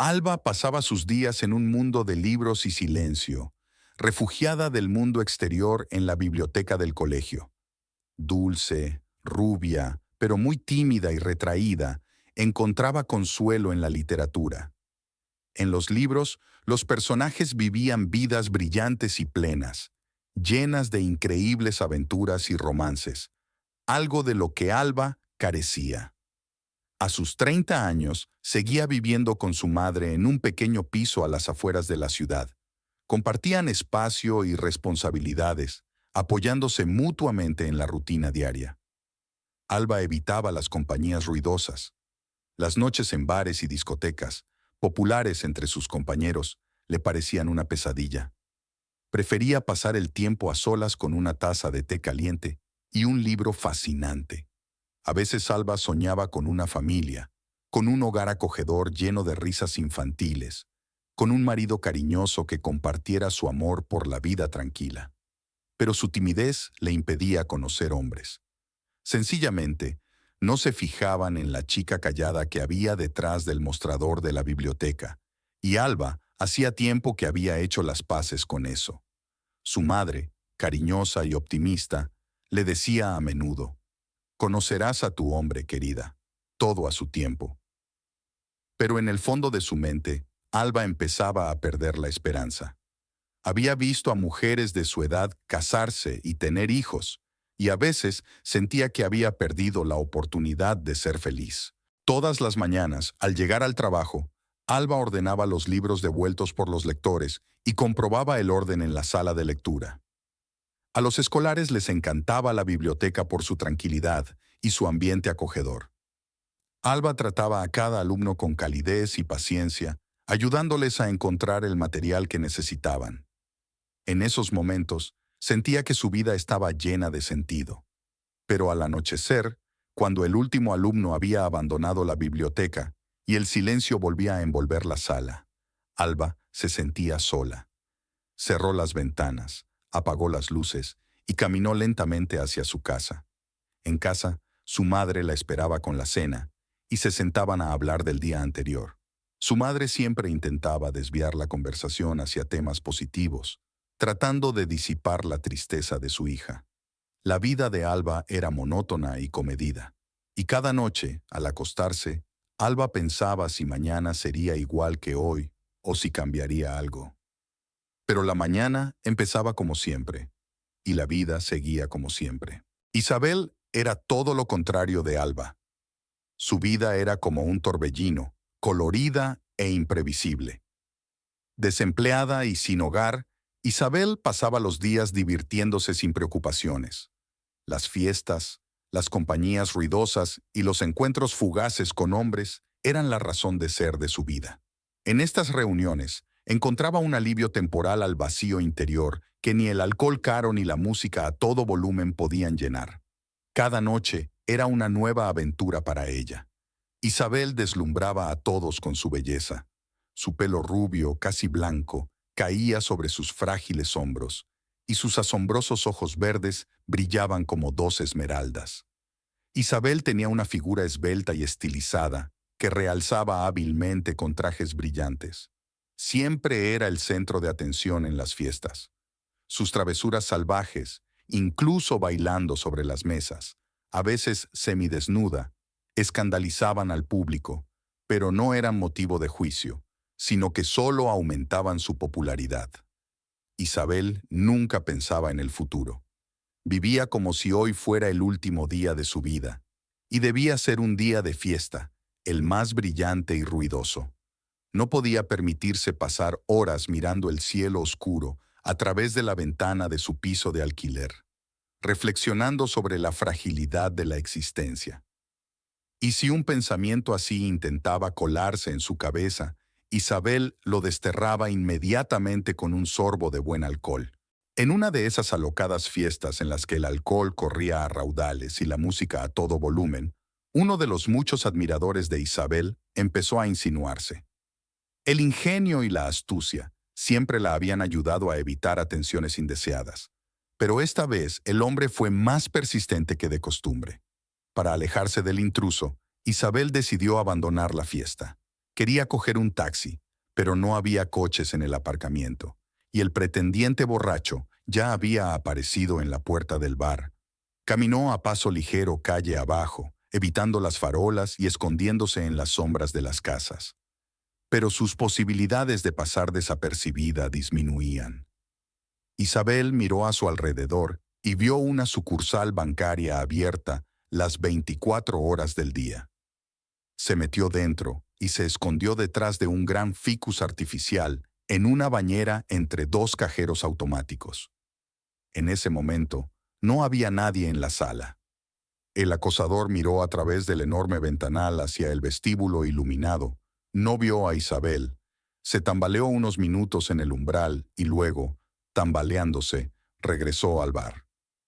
Alba pasaba sus días en un mundo de libros y silencio, refugiada del mundo exterior en la biblioteca del colegio. Dulce, rubia, pero muy tímida y retraída, encontraba consuelo en la literatura. En los libros, los personajes vivían vidas brillantes y plenas, llenas de increíbles aventuras y romances, algo de lo que Alba carecía. A sus 30 años, seguía viviendo con su madre en un pequeño piso a las afueras de la ciudad. Compartían espacio y responsabilidades, apoyándose mutuamente en la rutina diaria. Alba evitaba las compañías ruidosas. Las noches en bares y discotecas, populares entre sus compañeros, le parecían una pesadilla. Prefería pasar el tiempo a solas con una taza de té caliente y un libro fascinante. A veces Alba soñaba con una familia, con un hogar acogedor lleno de risas infantiles, con un marido cariñoso que compartiera su amor por la vida tranquila. Pero su timidez le impedía conocer hombres. Sencillamente, no se fijaban en la chica callada que había detrás del mostrador de la biblioteca, y Alba hacía tiempo que había hecho las paces con eso. Su madre, cariñosa y optimista, le decía a menudo: «Conocerás a tu hombre, querida, todo a su tiempo». Pero en el fondo de su mente, Alba empezaba a perder la esperanza. Había visto a mujeres de su edad casarse y tener hijos, y a veces sentía que había perdido la oportunidad de ser feliz. Todas las mañanas, al llegar al trabajo, Alba ordenaba los libros devueltos por los lectores y comprobaba el orden en la sala de lectura. A los escolares les encantaba la biblioteca por su tranquilidad y su ambiente acogedor. Alba trataba a cada alumno con calidez y paciencia, ayudándoles a encontrar el material que necesitaban. En esos momentos, sentía que su vida estaba llena de sentido. Pero al anochecer, cuando el último alumno había abandonado la biblioteca y el silencio volvía a envolver la sala, Alba se sentía sola. Cerró las ventanas, apagó las luces y caminó lentamente hacia su casa. En casa, su madre la esperaba con la cena y se sentaban a hablar del día anterior. Su madre siempre intentaba desviar la conversación hacia temas positivos, tratando de disipar la tristeza de su hija. La vida de Alba era monótona y comedida, y cada noche, al acostarse, Alba pensaba si mañana sería igual que hoy o si cambiaría algo. Pero la mañana empezaba como siempre, y la vida seguía como siempre. Isabel era todo lo contrario de Alba. Su vida era como un torbellino, colorida e imprevisible. Desempleada y sin hogar, Isabel pasaba los días divirtiéndose sin preocupaciones. Las fiestas, las compañías ruidosas y los encuentros fugaces con hombres eran la razón de ser de su vida. En estas reuniones, encontraba un alivio temporal al vacío interior que ni el alcohol caro ni la música a todo volumen podían llenar. Cada noche era una nueva aventura para ella. Isabel deslumbraba a todos con su belleza. Su pelo rubio, casi blanco, caía sobre sus frágiles hombros, y sus asombrosos ojos verdes brillaban como dos esmeraldas. Isabel tenía una figura esbelta y estilizada, que realzaba hábilmente con trajes brillantes. Siempre era el centro de atención en las fiestas. Sus travesuras salvajes, incluso bailando sobre las mesas, a veces semidesnuda, escandalizaban al público, pero no eran motivo de juicio, sino que solo aumentaban su popularidad. Isabel nunca pensaba en el futuro. Vivía como si hoy fuera el último día de su vida, y debía ser un día de fiesta, el más brillante y ruidoso. No podía permitirse pasar horas mirando el cielo oscuro a través de la ventana de su piso de alquiler, reflexionando sobre la fragilidad de la existencia. Y si un pensamiento así intentaba colarse en su cabeza, Isabel lo desterraba inmediatamente con un sorbo de buen alcohol. En una de esas alocadas fiestas en las que el alcohol corría a raudales y la música a todo volumen, uno de los muchos admiradores de Isabel empezó a insinuarse. El ingenio y la astucia siempre la habían ayudado a evitar atenciones indeseadas, pero esta vez el hombre fue más persistente que de costumbre. Para alejarse del intruso, Isabel decidió abandonar la fiesta. Quería coger un taxi, pero no había coches en el aparcamiento, y el pretendiente borracho ya había aparecido en la puerta del bar. Caminó a paso ligero calle abajo, evitando las farolas y escondiéndose en las sombras de las casas. Pero sus posibilidades de pasar desapercibida disminuían. Isabel miró a su alrededor y vio una sucursal bancaria abierta las 24 horas del día. Se metió dentro y se escondió detrás de un gran ficus artificial en una bañera entre dos cajeros automáticos. En ese momento, no había nadie en la sala. El acosador miró a través del enorme ventanal hacia el vestíbulo iluminado. No vio a Isabel. Se tambaleó unos minutos en el umbral y luego, tambaleándose, regresó al bar.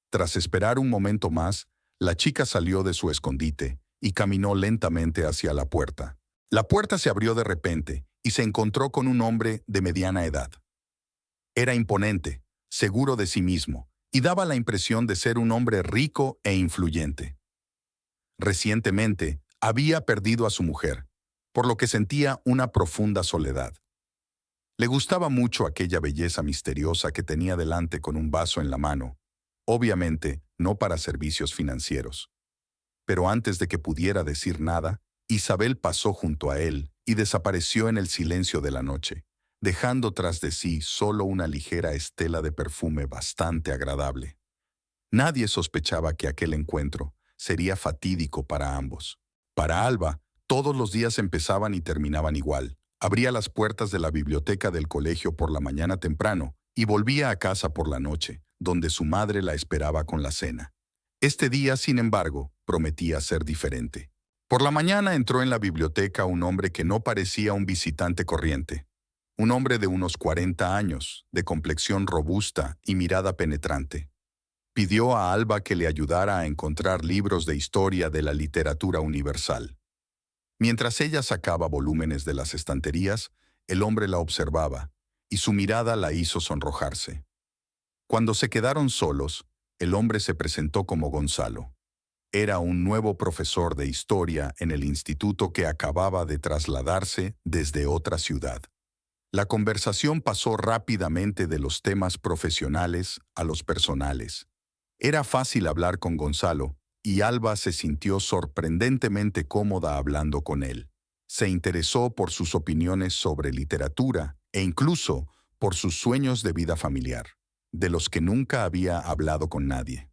Tras esperar un momento más, la chica salió de su escondite y caminó lentamente hacia la puerta. La puerta se abrió de repente y se encontró con un hombre de mediana edad. Era imponente, seguro de sí mismo, y daba la impresión de ser un hombre rico e influyente. Recientemente, había perdido a su mujer, por lo que sentía una profunda soledad. Le gustaba mucho aquella belleza misteriosa que tenía delante con un vaso en la mano, obviamente no para servicios financieros. Pero antes de que pudiera decir nada, Isabel pasó junto a él y desapareció en el silencio de la noche, dejando tras de sí solo una ligera estela de perfume bastante agradable. Nadie sospechaba que aquel encuentro sería fatídico para ambos. Para Alba, todos los días empezaban y terminaban igual. Abría las puertas de la biblioteca del colegio por la mañana temprano y volvía a casa por la noche, donde su madre la esperaba con la cena. Este día, sin embargo, prometía ser diferente. Por la mañana entró en la biblioteca un hombre que no parecía un visitante corriente. Un hombre de unos 40 años, de complexión robusta y mirada penetrante. Pidió a Alba que le ayudara a encontrar libros de historia de la literatura universal. Mientras ella sacaba volúmenes de las estanterías, el hombre la observaba, y su mirada la hizo sonrojarse. Cuando se quedaron solos, el hombre se presentó como Gonzalo. Era un nuevo profesor de historia en el instituto que acababa de trasladarse desde otra ciudad. La conversación pasó rápidamente de los temas profesionales a los personales. Era fácil hablar con Gonzalo, y Alba se sintió sorprendentemente cómoda hablando con él. Se interesó por sus opiniones sobre literatura e incluso por sus sueños de vida familiar, de los que nunca había hablado con nadie.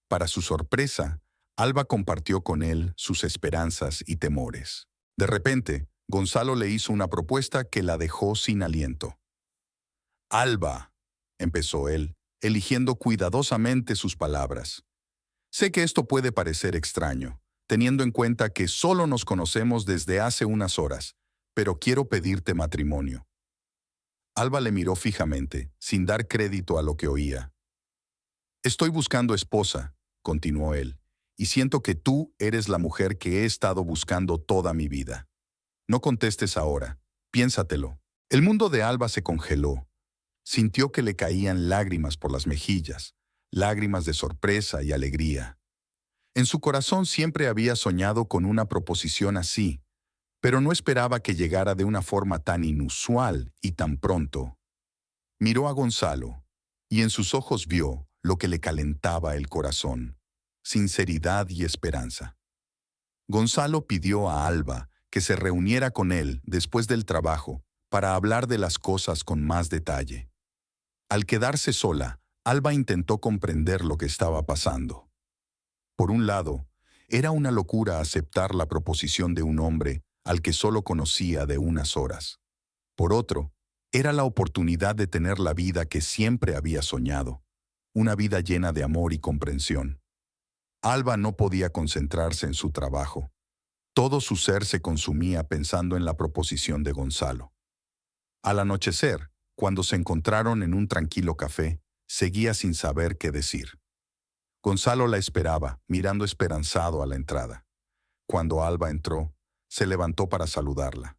Para su sorpresa, Alba compartió con él sus esperanzas y temores. De repente, Gonzalo le hizo una propuesta que la dejó sin aliento. «Alba», empezó él, eligiendo cuidadosamente sus palabras. «Sé que esto puede parecer extraño, teniendo en cuenta que solo nos conocemos desde hace unas horas, pero quiero pedirte matrimonio». Alba le miró fijamente, sin dar crédito a lo que oía. «Estoy buscando esposa», continuó él, «y siento que tú eres la mujer que he estado buscando toda mi vida. No contestes ahora, piénsatelo». El mundo de Alba se congeló. Sintió que le caían lágrimas por las mejillas, lágrimas de sorpresa y alegría. En su corazón siempre había soñado con una proposición así, pero no esperaba que llegara de una forma tan inusual y tan pronto. Miró a Gonzalo, y en sus ojos vio lo que le calentaba el corazón: sinceridad y esperanza. Gonzalo pidió a Alba que se reuniera con él después del trabajo para hablar de las cosas con más detalle. Al quedarse sola, Alba intentó comprender lo que estaba pasando. Por un lado, era una locura aceptar la proposición de un hombre al que solo conocía de unas horas. Por otro, era la oportunidad de tener la vida que siempre había soñado, una vida llena de amor y comprensión. Alba no podía concentrarse en su trabajo. Todo su ser se consumía pensando en la proposición de Gonzalo. Al anochecer, cuando se encontraron en un tranquilo café, seguía sin saber qué decir. Gonzalo la esperaba, mirando esperanzado a la entrada. Cuando Alba entró, se levantó para saludarla.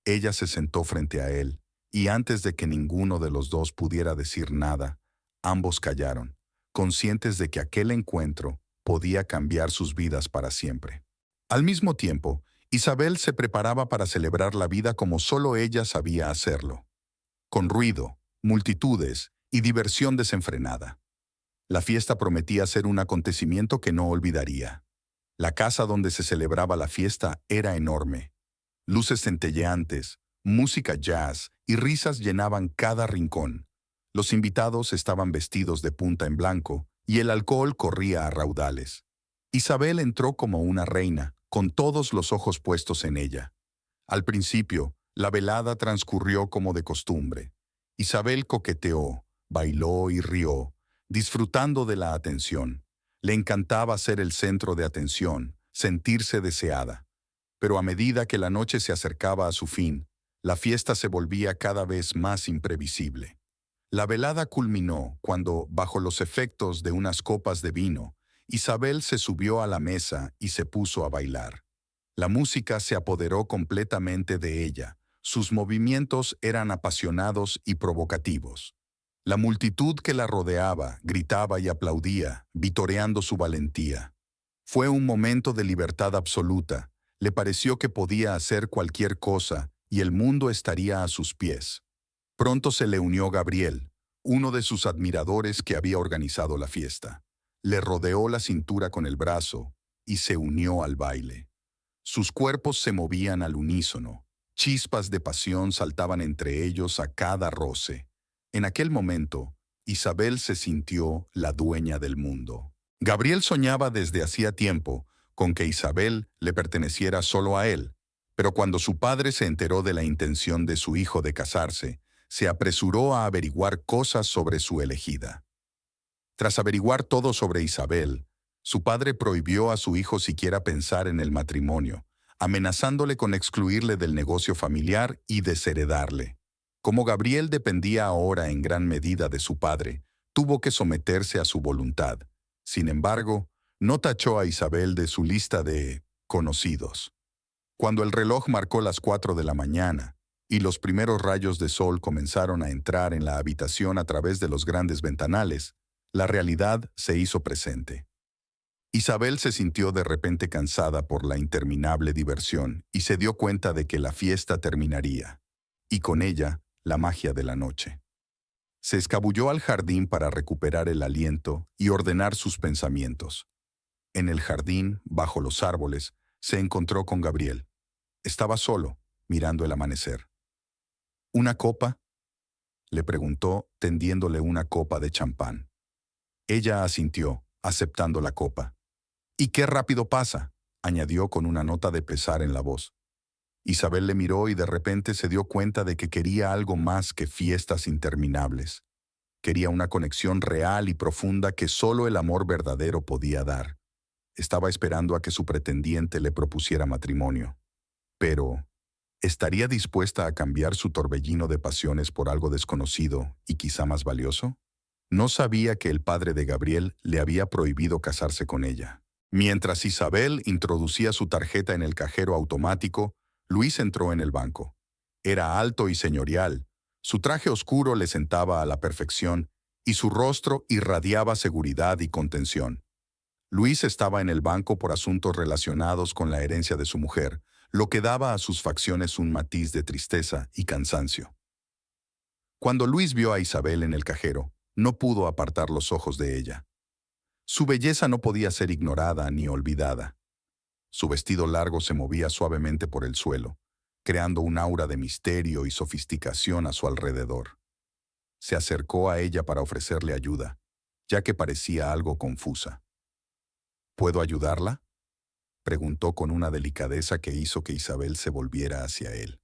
Ella se sentó frente a él, y antes de que ninguno de los dos pudiera decir nada, ambos callaron, conscientes de que aquel encuentro podía cambiar sus vidas para siempre. Al mismo tiempo, Isabel se preparaba para celebrar la vida como solo ella sabía hacerlo, con ruido, multitudes y diversión desenfrenada. La fiesta prometía ser un acontecimiento que no olvidaría. La casa donde se celebraba la fiesta era enorme. Luces centelleantes, música jazz y risas llenaban cada rincón. Los invitados estaban vestidos de punta en blanco y el alcohol corría a raudales. Isabel entró como una reina, con todos los ojos puestos en ella. Al principio, la velada transcurrió como de costumbre. Isabel coqueteó, bailó y rió, disfrutando de la atención. Le encantaba ser el centro de atención, sentirse deseada. Pero a medida que la noche se acercaba a su fin, la fiesta se volvía cada vez más imprevisible. La velada culminó cuando, bajo los efectos de unas copas de vino, Isabel se subió a la mesa y se puso a bailar. La música se apoderó completamente de ella. Sus movimientos eran apasionados y provocativos. La multitud que la rodeaba gritaba y aplaudía, vitoreando su valentía. Fue un momento de libertad absoluta. Le pareció que podía hacer cualquier cosa y el mundo estaría a sus pies. Pronto se le unió Gabriel, uno de sus admiradores que había organizado la fiesta. Le rodeó la cintura con el brazo y se unió al baile. Sus cuerpos se movían al unísono. Chispas de pasión saltaban entre ellos a cada roce. En aquel momento, Isabel se sintió la dueña del mundo. Gabriel soñaba desde hacía tiempo con que Isabel le perteneciera solo a él, pero cuando su padre se enteró de la intención de su hijo de casarse, se apresuró a averiguar cosas sobre su elegida. Tras averiguar todo sobre Isabel, su padre prohibió a su hijo siquiera pensar en el matrimonio, amenazándole con excluirle del negocio familiar y desheredarle. Como Gabriel dependía ahora en gran medida de su padre, tuvo que someterse a su voluntad. Sin embargo, no tachó a Isabel de su lista de conocidos. Cuando el reloj marcó las 4 de la mañana y los primeros rayos de sol comenzaron a entrar en la habitación a través de los grandes ventanales, la realidad se hizo presente. Isabel se sintió de repente cansada por la interminable diversión y se dio cuenta de que la fiesta terminaría, y con ella la magia de la noche. Se escabulló al jardín para recuperar el aliento y ordenar sus pensamientos. En el jardín, bajo los árboles, se encontró con Gabriel. Estaba solo, mirando el amanecer. ¿Una copa?, le preguntó, tendiéndole una copa de champán. Ella asintió, aceptando la copa. «¿Y qué rápido pasa?», añadió con una nota de pesar en la voz. Isabel le miró y de repente se dio cuenta de que quería algo más que fiestas interminables. Quería una conexión real y profunda que solo el amor verdadero podía dar. Estaba esperando a que su pretendiente le propusiera matrimonio. Pero, ¿estaría dispuesta a cambiar su torbellino de pasiones por algo desconocido y quizá más valioso? No sabía que el padre de Gabriel le había prohibido casarse con ella. Mientras Isabel introducía su tarjeta en el cajero automático, Luis entró en el banco. Era alto y señorial. Su traje oscuro le sentaba a la perfección y su rostro irradiaba seguridad y contención. Luis estaba en el banco por asuntos relacionados con la herencia de su mujer, lo que daba a sus facciones un matiz de tristeza y cansancio. Cuando Luis vio a Isabel en el cajero, no pudo apartar los ojos de ella. Su belleza no podía ser ignorada ni olvidada. Su vestido largo se movía suavemente por el suelo, creando un aura de misterio y sofisticación a su alrededor. Se acercó a ella para ofrecerle ayuda, ya que parecía algo confusa. ¿Puedo ayudarla?, preguntó con una delicadeza que hizo que Isabel se volviera hacia él.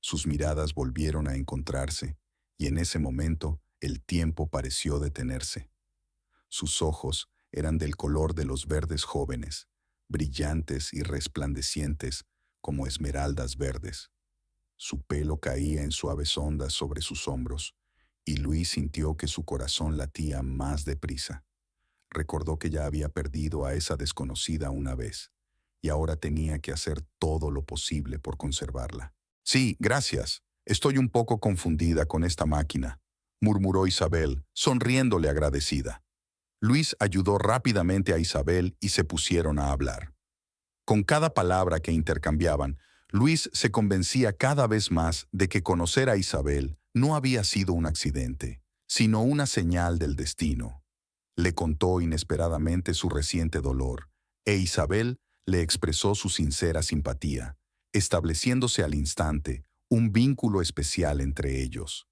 Sus miradas volvieron a encontrarse, y en ese momento el tiempo pareció detenerse. Sus ojos eran del color de los verdes jóvenes, brillantes y resplandecientes como esmeraldas verdes. Su pelo caía en suaves ondas sobre sus hombros, y Luis sintió que su corazón latía más deprisa. Recordó que ya había perdido a esa desconocida una vez, y ahora tenía que hacer todo lo posible por conservarla. «Sí, gracias. Estoy un poco confundida con esta máquina», murmuró Isabel, sonriéndole agradecida. Luis ayudó rápidamente a Isabel y se pusieron a hablar. Con cada palabra que intercambiaban, Luis se convencía cada vez más de que conocer a Isabel no había sido un accidente, sino una señal del destino. Le contó inesperadamente su reciente dolor, e Isabel le expresó su sincera simpatía, estableciéndose al instante un vínculo especial entre ellos.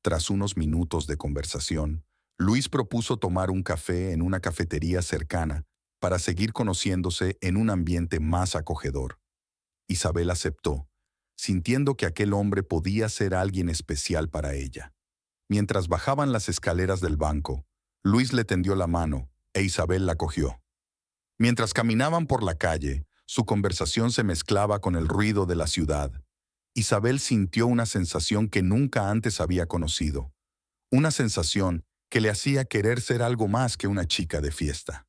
Tras unos minutos de conversación, Luis propuso tomar un café en una cafetería cercana para seguir conociéndose en un ambiente más acogedor. Isabel aceptó, sintiendo que aquel hombre podía ser alguien especial para ella. Mientras bajaban las escaleras del banco, Luis le tendió la mano e Isabel la cogió. Mientras caminaban por la calle, su conversación se mezclaba con el ruido de la ciudad. Isabel sintió una sensación que nunca antes había conocido, una sensación que le hacía querer ser algo más que una chica de fiesta.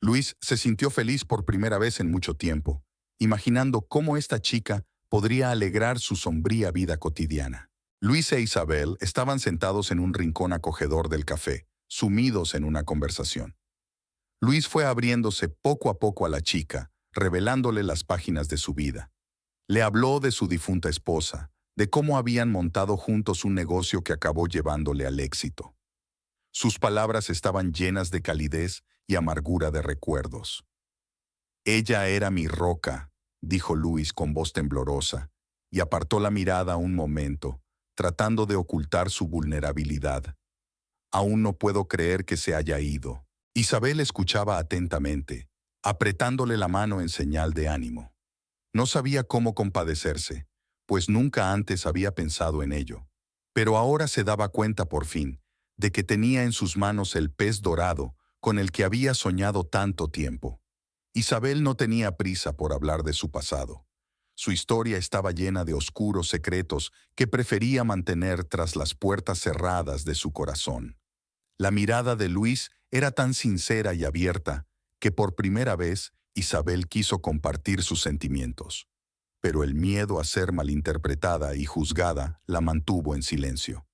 Luis se sintió feliz por primera vez en mucho tiempo, imaginando cómo esta chica podría alegrar su sombría vida cotidiana. Luis e Isabel estaban sentados en un rincón acogedor del café, sumidos en una conversación. Luis fue abriéndose poco a poco a la chica, revelándole las páginas de su vida. Le habló de su difunta esposa, de cómo habían montado juntos un negocio que acabó llevándole al éxito. Sus palabras estaban llenas de calidez y amargura de recuerdos. «Ella era mi roca», dijo Luis con voz temblorosa, y apartó la mirada un momento, tratando de ocultar su vulnerabilidad. «Aún no puedo creer que se haya ido». Isabel escuchaba atentamente, apretándole la mano en señal de ánimo. No sabía cómo compadecerse, pues nunca antes había pensado en ello. Pero ahora se daba cuenta por fin de que tenía en sus manos el pez dorado con el que había soñado tanto tiempo. Isabel no tenía prisa por hablar de su pasado. Su historia estaba llena de oscuros secretos que prefería mantener tras las puertas cerradas de su corazón. La mirada de Luis era tan sincera y abierta que por primera vez Isabel quiso compartir sus sentimientos. Pero el miedo a ser malinterpretada y juzgada la mantuvo en silencio.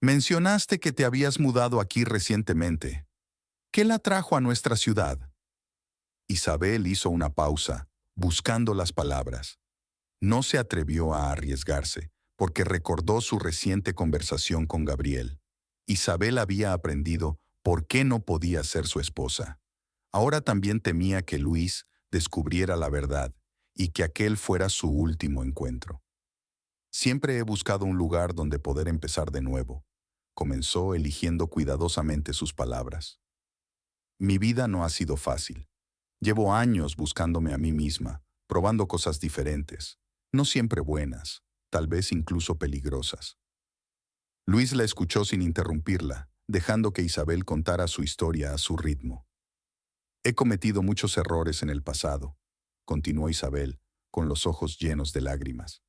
«Mencionaste que te habías mudado aquí recientemente. ¿Qué la trajo a nuestra ciudad?» Isabel hizo una pausa, buscando las palabras. No se atrevió a arriesgarse, porque recordó su reciente conversación con Gabriel. Isabel había aprendido por qué no podía ser su esposa. Ahora también temía que Luis descubriera la verdad y que aquel fuera su último encuentro. «Siempre he buscado un lugar donde poder empezar de nuevo», comenzó eligiendo cuidadosamente sus palabras. «Mi vida no ha sido fácil. Llevo años buscándome a mí misma, probando cosas diferentes, no siempre buenas, tal vez incluso peligrosas». Luis la escuchó sin interrumpirla, dejando que Isabel contara su historia a su ritmo. «He cometido muchos errores en el pasado», continuó Isabel, con los ojos llenos de lágrimas.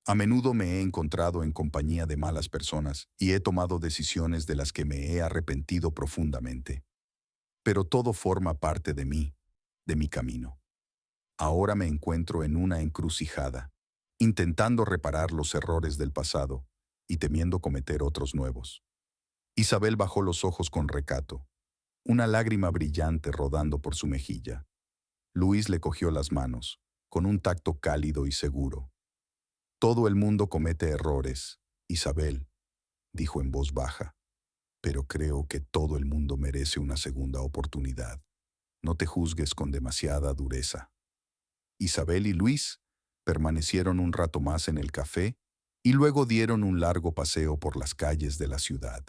«A menudo me he encontrado en compañía de malas personas y he tomado decisiones de las que me he arrepentido profundamente. Pero todo forma parte de mí, de mi camino. Ahora me encuentro en una encrucijada, intentando reparar los errores del pasado y temiendo cometer otros nuevos». Isabel bajó los ojos con recato, una lágrima brillante rodando por su mejilla. Luis le cogió las manos, con un tacto cálido y seguro. «Todo el mundo comete errores, Isabel», dijo en voz baja, «pero creo que todo el mundo merece una segunda oportunidad. No te juzgues con demasiada dureza». Isabel y Luis permanecieron un rato más en el café y luego dieron un largo paseo por las calles de la ciudad.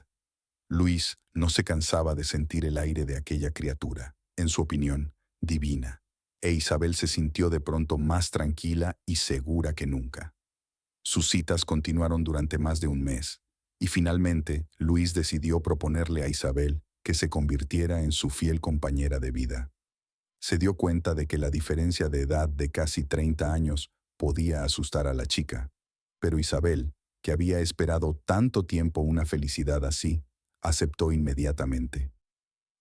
Luis no se cansaba de sentir el aire de aquella criatura, en su opinión, divina, e Isabel se sintió de pronto más tranquila y segura que nunca. Sus citas continuaron durante más de un mes, y finalmente Luis decidió proponerle a Isabel que se convirtiera en su fiel compañera de vida. Se dio cuenta de que la diferencia de edad de casi 30 años podía asustar a la chica, pero Isabel, que había esperado tanto tiempo una felicidad así, aceptó inmediatamente.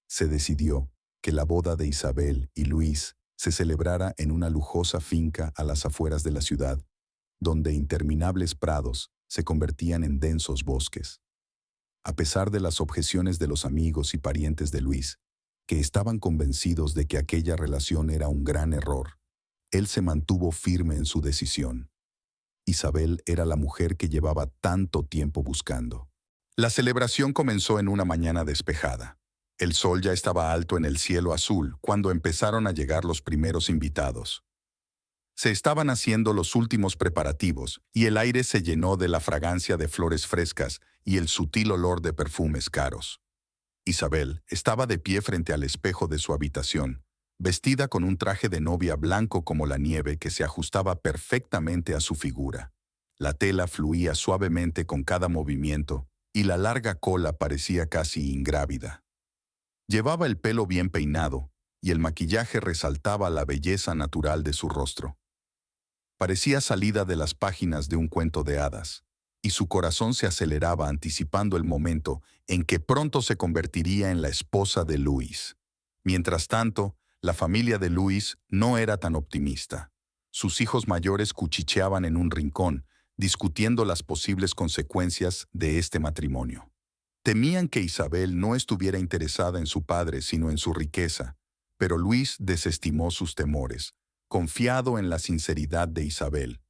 Se decidió que la boda de Isabel y Luis se celebrara en una lujosa finca a las afueras de la ciudad, donde interminables prados se convertían en densos bosques. A pesar de las objeciones de los amigos y parientes de Luis, que estaban convencidos de que aquella relación era un gran error. Él se mantuvo firme en su decisión. Isabel era la mujer que llevaba tanto tiempo buscando. La celebración comenzó en una mañana despejada. El sol ya estaba alto en el cielo azul cuando empezaron a llegar los primeros invitados. Se estaban haciendo los últimos preparativos y el aire se llenó de la fragancia de flores frescas y el sutil olor de perfumes caros. Isabel estaba de pie frente al espejo de su habitación, vestida con un traje de novia blanco como la nieve que se ajustaba perfectamente a su figura. La tela fluía suavemente con cada movimiento y la larga cola parecía casi ingrávida. Llevaba el pelo bien peinado y el maquillaje resaltaba la belleza natural de su rostro. Parecía salida de las páginas de un cuento de hadas, y su corazón se aceleraba anticipando el momento en que pronto se convertiría en la esposa de Luis. Mientras tanto, la familia de Luis no era tan optimista. Sus hijos mayores cuchicheaban en un rincón, discutiendo las posibles consecuencias de este matrimonio. Temían que Isabel no estuviera interesada en su padre, sino en su riqueza, pero Luis desestimó sus temores, confiado en la sinceridad de Isabel.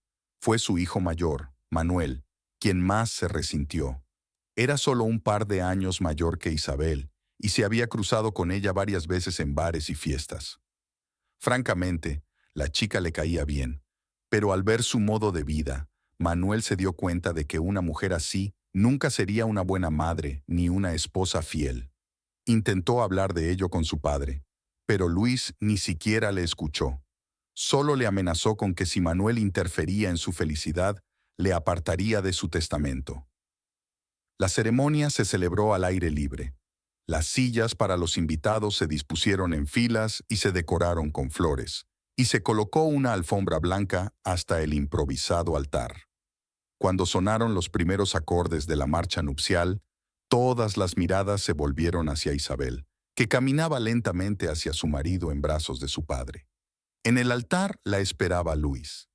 Fue su hijo mayor, Manuel, quien más se resintió. Era solo un par de años mayor que Isabel, y se había cruzado con ella varias veces en bares y fiestas. Francamente, la chica le caía bien, pero al ver su modo de vida, Manuel se dio cuenta de que una mujer así nunca sería una buena madre ni una esposa fiel. Intentó hablar de ello con su padre, pero Luis ni siquiera le escuchó. Solo le amenazó con que si Manuel interfería en su felicidad, le apartaría de su testamento. La ceremonia se celebró al aire libre. Las sillas para los invitados se dispusieron en filas y se decoraron con flores, y se colocó una alfombra blanca hasta el improvisado altar. Cuando sonaron los primeros acordes de la marcha nupcial, todas las miradas se volvieron hacia Isabel, que caminaba lentamente hacia su marido en brazos de su padre. En el altar la esperaba Luis.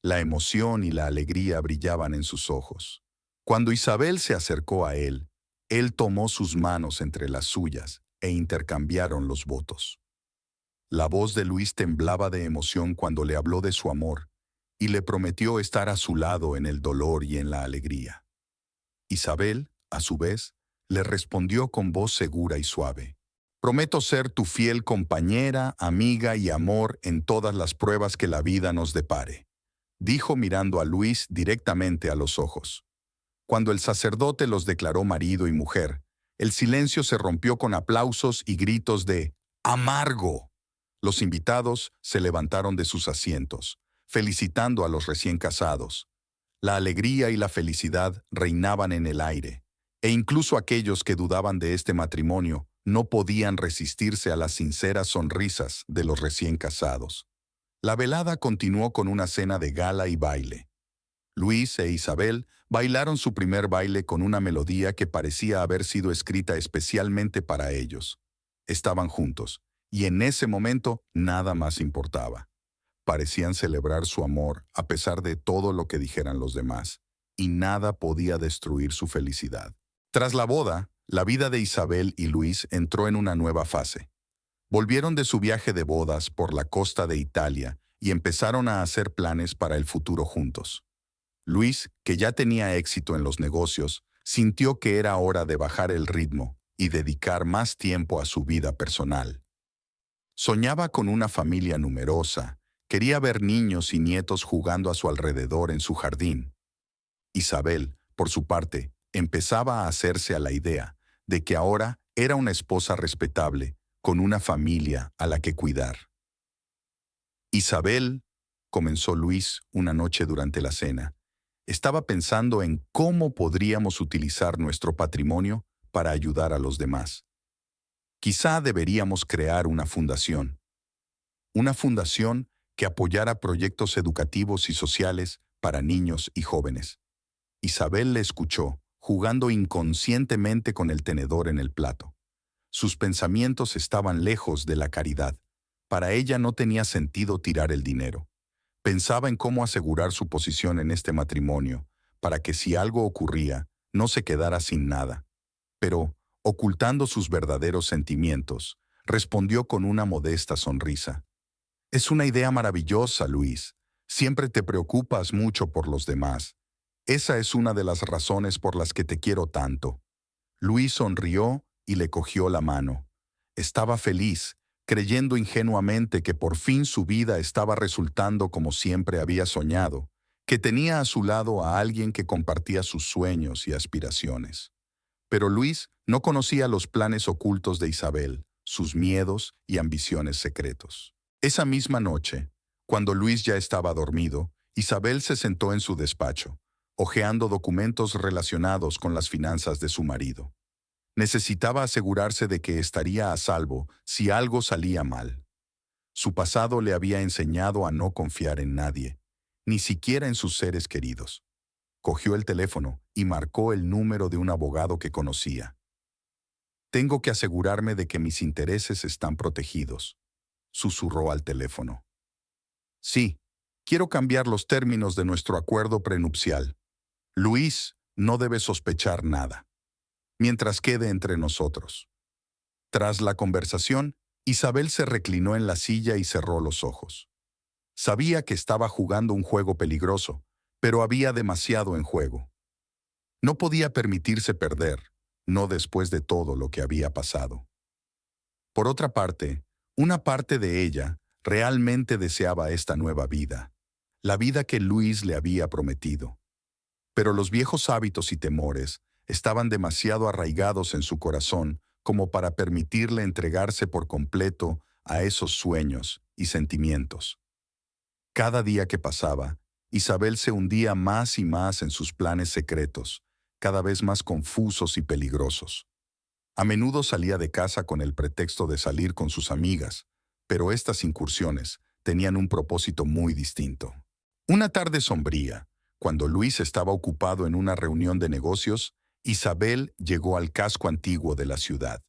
La emoción y la alegría brillaban en sus ojos. Cuando Isabel se acercó a él tomó sus manos entre las suyas e intercambiaron los votos. La voz de Luis temblaba de emoción cuando le habló de su amor y le prometió estar a su lado en el dolor y en la alegría. Isabel, a su vez, le respondió con voz segura y suave: «Prometo ser tu fiel compañera, amiga y amor en todas las pruebas que la vida nos depare», dijo mirando a Luis directamente a los ojos. Cuando el sacerdote los declaró marido y mujer, el silencio se rompió con aplausos y gritos de «¡Amargo!». Los invitados se levantaron de sus asientos, felicitando a los recién casados. La alegría y la felicidad reinaban en el aire, e incluso aquellos que dudaban de este matrimonio no podían resistirse a las sinceras sonrisas de los recién casados. La velada continuó con una cena de gala y baile. Luis e Isabel bailaron su primer baile con una melodía que parecía haber sido escrita especialmente para ellos. Estaban juntos, y en ese momento nada más importaba. Parecían celebrar su amor a pesar de todo lo que dijeran los demás, y nada podía destruir su felicidad. Tras la boda, la vida de Isabel y Luis entró en una nueva fase. Volvieron de su viaje de bodas por la costa de Italia y empezaron a hacer planes para el futuro juntos. Luis, que ya tenía éxito en los negocios, sintió que era hora de bajar el ritmo y dedicar más tiempo a su vida personal. Soñaba con una familia numerosa, quería ver niños y nietos jugando a su alrededor en su jardín. Isabel, por su parte, empezaba a hacerse a la idea de que ahora era una esposa respetable, con una familia a la que cuidar. «Isabel», comenzó Luis una noche durante la cena, estaba pensando en cómo podríamos utilizar nuestro patrimonio para ayudar a los demás. Quizá deberíamos crear una fundación. Una fundación que apoyara proyectos educativos y sociales para niños y jóvenes. Isabel le escuchó, jugando inconscientemente con el tenedor en el plato. Sus pensamientos estaban lejos de la caridad. Para ella no tenía sentido tirar el dinero. Pensaba en cómo asegurar su posición en este matrimonio, para que si algo ocurría, no se quedara sin nada. Pero, ocultando sus verdaderos sentimientos, respondió con una modesta sonrisa. Es una idea maravillosa, Luis. Siempre te preocupas mucho por los demás. Esa es una de las razones por las que te quiero tanto. Luis sonrió y le cogió la mano. Estaba feliz, creyendo ingenuamente que por fin su vida estaba resultando como siempre había soñado, que tenía a su lado a alguien que compartía sus sueños y aspiraciones. Pero Luis no conocía los planes ocultos de Isabel, sus miedos y ambiciones secretos. Esa misma noche, cuando Luis ya estaba dormido, Isabel se sentó en su despacho, hojeando documentos relacionados con las finanzas de su marido. Necesitaba asegurarse de que estaría a salvo si algo salía mal. Su pasado le había enseñado a no confiar en nadie, ni siquiera en sus seres queridos. Cogió el teléfono y marcó el número de un abogado que conocía. Tengo que asegurarme de que mis intereses están protegidos, susurró al teléfono. Sí, quiero cambiar los términos de nuestro acuerdo prenupcial. Luis no debe sospechar nada, mientras quede entre nosotros. Tras la conversación, Isabel se reclinó en la silla y cerró los ojos. Sabía que estaba jugando un juego peligroso, pero había demasiado en juego. No podía permitirse perder, no después de todo lo que había pasado. Por otra parte, una parte de ella realmente deseaba esta nueva vida, la vida que Luis le había prometido. Pero los viejos hábitos y temores estaban demasiado arraigados en su corazón como para permitirle entregarse por completo a esos sueños y sentimientos. Cada día que pasaba, Isabel se hundía más y más en sus planes secretos, cada vez más confusos y peligrosos. A menudo salía de casa con el pretexto de salir con sus amigas, pero estas incursiones tenían un propósito muy distinto. Una tarde sombría, cuando Luis estaba ocupado en una reunión de negocios, Isabel llegó al casco antiguo de la ciudad.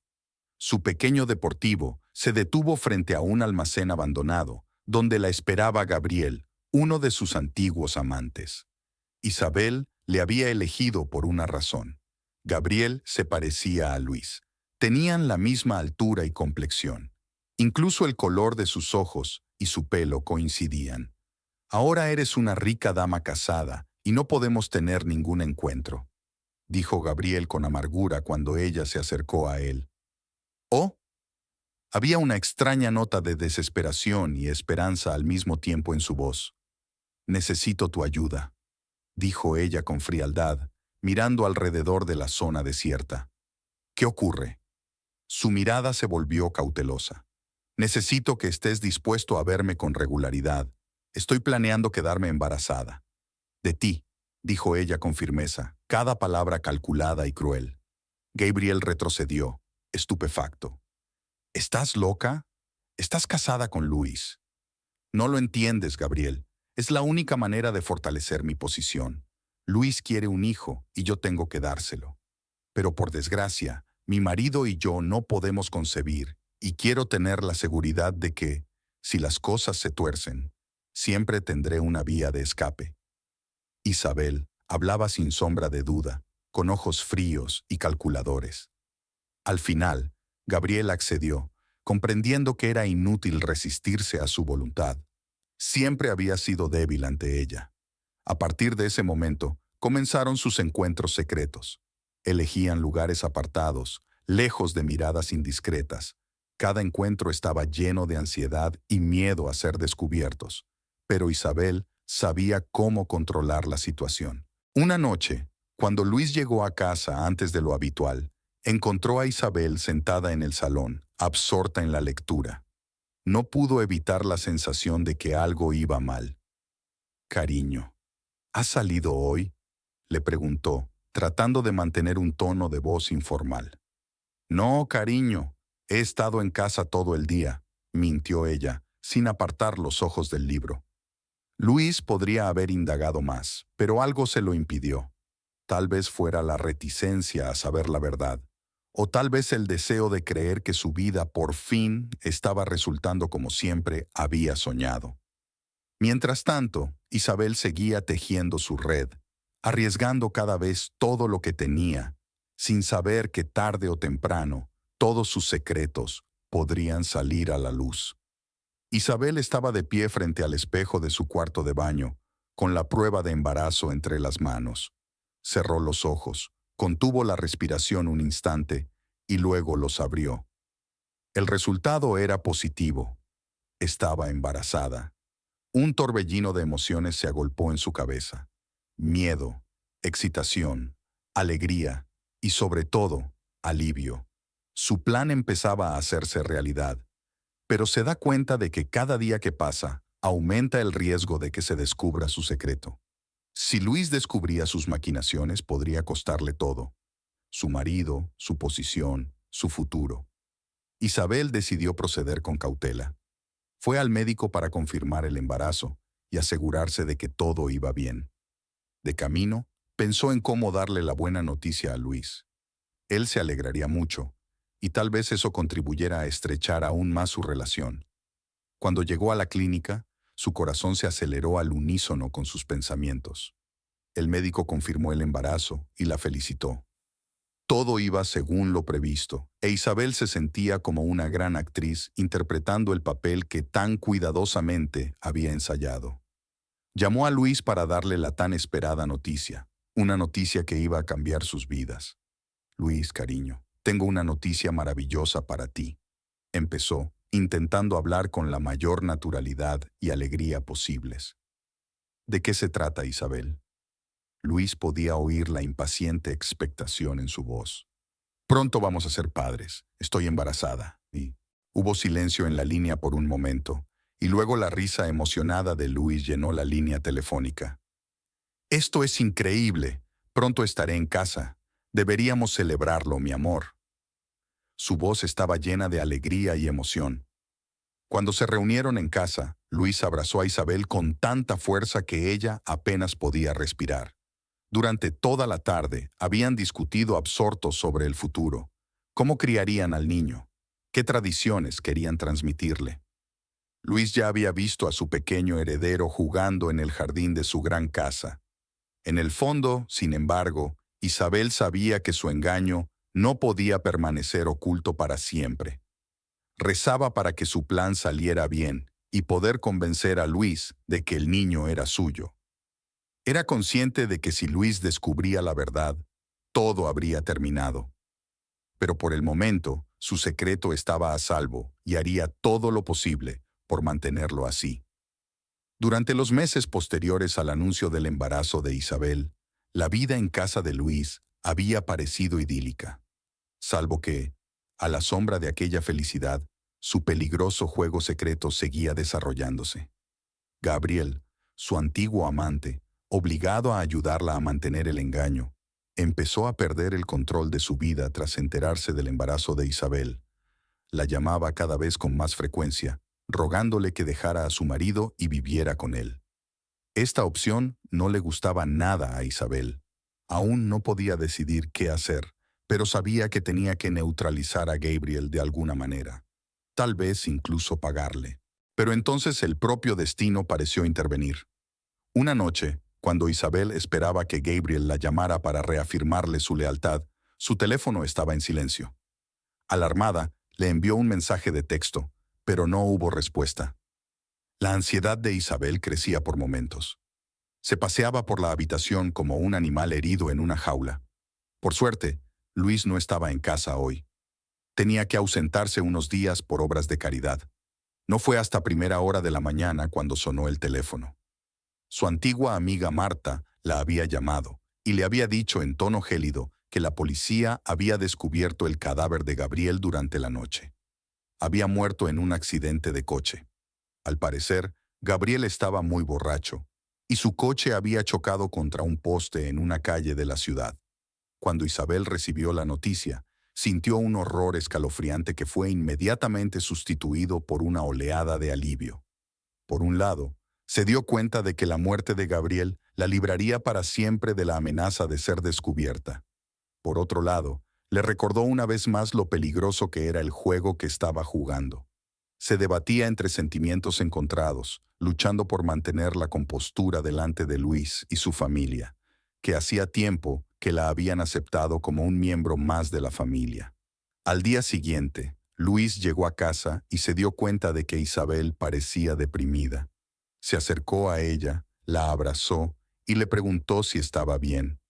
Su pequeño deportivo se detuvo frente a un almacén abandonado, donde la esperaba Gabriel, uno de sus antiguos amantes. Isabel le había elegido por una razón. Gabriel se parecía a Luis. Tenían la misma altura y complexión. Incluso el color de sus ojos y su pelo coincidían. Ahora eres una rica dama casada y no podemos tener ningún encuentro, dijo Gabriel con amargura cuando ella se acercó a él. Oh, había una extraña nota de desesperación y esperanza al mismo tiempo en su voz. Necesito tu ayuda, dijo ella con frialdad, mirando alrededor de la zona desierta. ¿Qué ocurre? Su mirada se volvió cautelosa. Necesito que estés dispuesto a verme con regularidad. Estoy planeando quedarme embarazada. De ti, dijo ella con firmeza, cada palabra calculada y cruel. Gabriel retrocedió, estupefacto. ¿Estás loca? Estás casada con Luis. No lo entiendes, Gabriel. Es la única manera de fortalecer mi posición. Luis quiere un hijo y yo tengo que dárselo. Pero por desgracia, mi marido y yo no podemos concebir y quiero tener la seguridad de que, si las cosas se tuercen, siempre tendré una vía de escape. Isabel hablaba sin sombra de duda, con ojos fríos y calculadores. Al final, Gabriel accedió, comprendiendo que era inútil resistirse a su voluntad. Siempre había sido débil ante ella. A partir de ese momento, comenzaron sus encuentros secretos. Elegían lugares apartados, lejos de miradas indiscretas. Cada encuentro estaba lleno de ansiedad y miedo a ser descubiertos. Pero Isabel sabía cómo controlar la situación. Una noche, cuando Luis llegó a casa antes de lo habitual, encontró a Isabel sentada en el salón, absorta en la lectura. No pudo evitar la sensación de que algo iba mal. «Cariño, ¿has salido hoy?», le preguntó, tratando de mantener un tono de voz informal. «No, cariño, he estado en casa todo el día», mintió ella, sin apartar los ojos del libro. Luis podría haber indagado más, pero algo se lo impidió. Tal vez fuera la reticencia a saber la verdad, o tal vez el deseo de creer que su vida por fin estaba resultando como siempre había soñado. Mientras tanto, Isabel seguía tejiendo su red, arriesgando cada vez todo lo que tenía, sin saber que tarde o temprano todos sus secretos podrían salir a la luz. Isabel estaba de pie frente al espejo de su cuarto de baño, con la prueba de embarazo entre las manos. Cerró los ojos, contuvo la respiración un instante y luego los abrió. El resultado era positivo. Estaba embarazada. Un torbellino de emociones se agolpó en su cabeza. Miedo, excitación, alegría y, sobre todo, alivio. Su plan empezaba a hacerse realidad, pero se da cuenta de que cada día que pasa, aumenta el riesgo de que se descubra su secreto. Si Luis descubría sus maquinaciones, podría costarle todo: su marido, su posición, su futuro. Isabel decidió proceder con cautela. Fue al médico para confirmar el embarazo y asegurarse de que todo iba bien. De camino, pensó en cómo darle la buena noticia a Luis. Él se alegraría mucho, y tal vez eso contribuyera a estrechar aún más su relación. Cuando llegó a la clínica, su corazón se aceleró al unísono con sus pensamientos. El médico confirmó el embarazo y la felicitó. Todo iba según lo previsto, e Isabel se sentía como una gran actriz interpretando el papel que tan cuidadosamente había ensayado. Llamó a Luis para darle la tan esperada noticia, una noticia que iba a cambiar sus vidas. Luis, cariño, tengo una noticia maravillosa para ti, empezó, intentando hablar con la mayor naturalidad y alegría posibles. ¿De qué se trata, Isabel? Luis podía oír la impaciente expectación en su voz. Pronto vamos a ser padres. Estoy embarazada. Y hubo silencio en la línea por un momento, y luego la risa emocionada de Luis llenó la línea telefónica. Esto es increíble. Pronto estaré en casa. Deberíamos celebrarlo, mi amor. Su voz estaba llena de alegría y emoción. Cuando se reunieron en casa, Luis abrazó a Isabel con tanta fuerza que ella apenas podía respirar. Durante toda la tarde habían discutido absortos sobre el futuro. ¿Cómo criarían al niño? ¿Qué tradiciones querían transmitirle? Luis ya había visto a su pequeño heredero jugando en el jardín de su gran casa. En el fondo, sin embargo, Isabel sabía que su engaño no podía permanecer oculto para siempre. Rezaba para que su plan saliera bien y poder convencer a Luis de que el niño era suyo. Era consciente de que si Luis descubría la verdad, todo habría terminado. Pero por el momento, su secreto estaba a salvo y haría todo lo posible por mantenerlo así. Durante los meses posteriores al anuncio del embarazo de Isabel, la vida en casa de Luis había parecido idílica. Salvo que, a la sombra de aquella felicidad, su peligroso juego secreto seguía desarrollándose. Gabriel, su antiguo amante, obligado a ayudarla a mantener el engaño, empezó a perder el control de su vida tras enterarse del embarazo de Isabel. La llamaba cada vez con más frecuencia, rogándole que dejara a su marido y viviera con él. Esta opción no le gustaba nada a Isabel. Aún no podía decidir qué hacer, pero sabía que tenía que neutralizar a Gabriel de alguna manera. Tal vez incluso pagarle. Pero entonces el propio destino pareció intervenir. Una noche, cuando Isabel esperaba que Gabriel la llamara para reafirmarle su lealtad, su teléfono estaba en silencio. Alarmada, le envió un mensaje de texto, pero no hubo respuesta. La ansiedad de Isabel crecía por momentos. Se paseaba por la habitación como un animal herido en una jaula. Por suerte, Luis no estaba en casa hoy. Tenía que ausentarse unos días por obras de caridad. No fue hasta primera hora de la mañana cuando sonó el teléfono. Su antigua amiga Marta la había llamado y le había dicho en tono gélido que la policía había descubierto el cadáver de Gabriel durante la noche. Había muerto en un accidente de coche. Al parecer, Gabriel estaba muy borracho y su coche había chocado contra un poste en una calle de la ciudad. Cuando Isabel recibió la noticia, sintió un horror escalofriante que fue inmediatamente sustituido por una oleada de alivio. Por un lado, se dio cuenta de que la muerte de Gabriel la libraría para siempre de la amenaza de ser descubierta. Por otro lado, le recordó una vez más lo peligroso que era el juego que estaba jugando. Se debatía entre sentimientos encontrados, luchando por mantener la compostura delante de Luis y su familia, que hacía tiempo que la habían aceptado como un miembro más de la familia. Al día siguiente, Luis llegó a casa y se dio cuenta de que Isabel parecía deprimida. Se acercó a ella, la abrazó y le preguntó si estaba bien.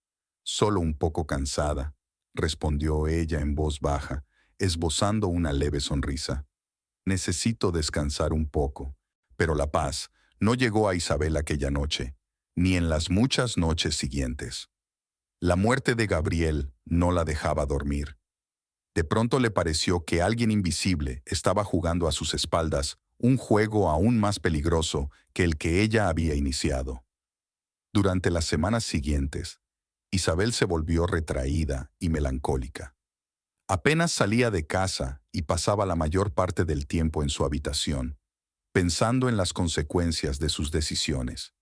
Solo un poco cansada, respondió ella en voz baja, esbozando una leve sonrisa. Necesito descansar un poco. Pero la paz no llegó a Isabel aquella noche, ni en las muchas noches siguientes. La muerte de Gabriel no la dejaba dormir. De pronto le pareció que alguien invisible estaba jugando a sus espaldas un juego aún más peligroso que el que ella había iniciado. Durante las semanas siguientes, Isabel se volvió retraída y melancólica. Apenas salía de casa y pasaba la mayor parte del tiempo en su habitación, pensando en las consecuencias de sus decisiones.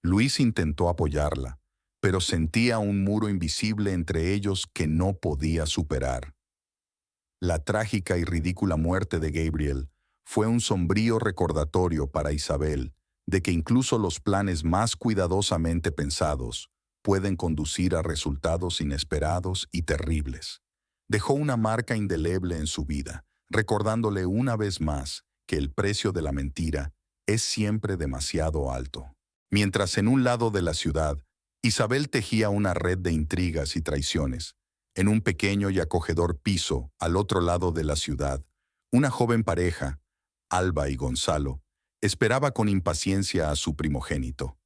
Luis intentó apoyarla, pero sentía un muro invisible entre ellos que no podía superar. La trágica y ridícula muerte de Gabriel fue un sombrío recordatorio para Isabel de que incluso los planes más cuidadosamente pensados pueden conducir a resultados inesperados y terribles. Dejó una marca indeleble en su vida, recordándole una vez más que el precio de la mentira es siempre demasiado alto. Mientras en un lado de la ciudad, Isabel tejía una red de intrigas y traiciones. En un pequeño y acogedor piso, al otro lado de la ciudad, una joven pareja, Alba y Gonzalo, esperaba con impaciencia a su primogénito.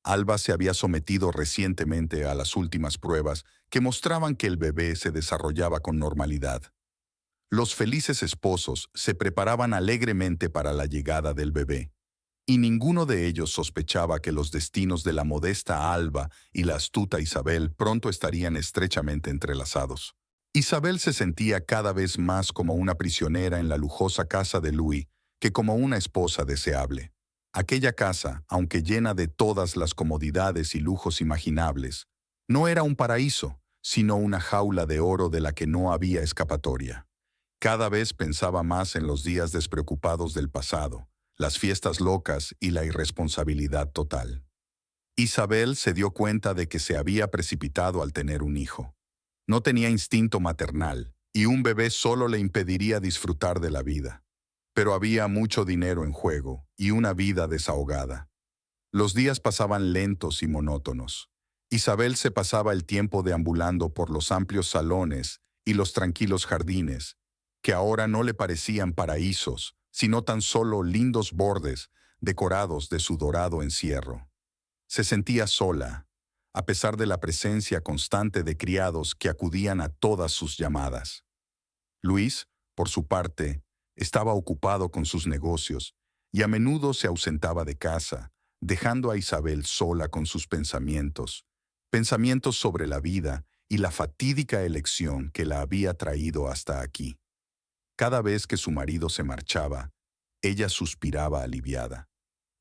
Alba se había sometido recientemente a las últimas pruebas que mostraban que el bebé se desarrollaba con normalidad. Los felices esposos se preparaban alegremente para la llegada del bebé, y ninguno de ellos sospechaba que los destinos de la modesta Alba y la astuta Isabel pronto estarían estrechamente entrelazados. Isabel se sentía cada vez más como una prisionera en la lujosa casa de Louis que como una esposa deseable. Aquella casa, aunque llena de todas las comodidades y lujos imaginables, no era un paraíso, sino una jaula de oro de la que no había escapatoria. Cada vez pensaba más en los días despreocupados del pasado, las fiestas locas y la irresponsabilidad total. Isabel se dio cuenta de que se había precipitado al tener un hijo. No tenía instinto maternal, y un bebé solo le impediría disfrutar de la vida. Pero había mucho dinero en juego y una vida desahogada. Los días pasaban lentos y monótonos. Isabel se pasaba el tiempo deambulando por los amplios salones y los tranquilos jardines, que ahora no le parecían paraísos, sino tan solo lindos bordes decorados de su dorado encierro. Se sentía sola, a pesar de la presencia constante de criados que acudían a todas sus llamadas. Luis, por su parte, estaba ocupado con sus negocios y a menudo se ausentaba de casa, dejando a Isabel sola con sus pensamientos sobre la vida y la fatídica elección que la había traído hasta aquí. Cada vez que su marido se marchaba, ella suspiraba aliviada.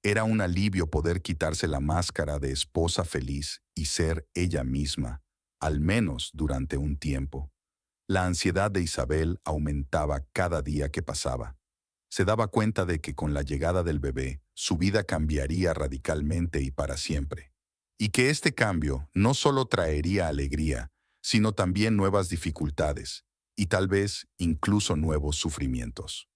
Era un alivio poder quitarse la máscara de esposa feliz y ser ella misma, al menos durante un tiempo. La ansiedad de Isabel aumentaba cada día que pasaba. Se daba cuenta de que con la llegada del bebé, su vida cambiaría radicalmente y para siempre. Y que este cambio no solo traería alegría, sino también nuevas dificultades, y tal vez incluso nuevos sufrimientos.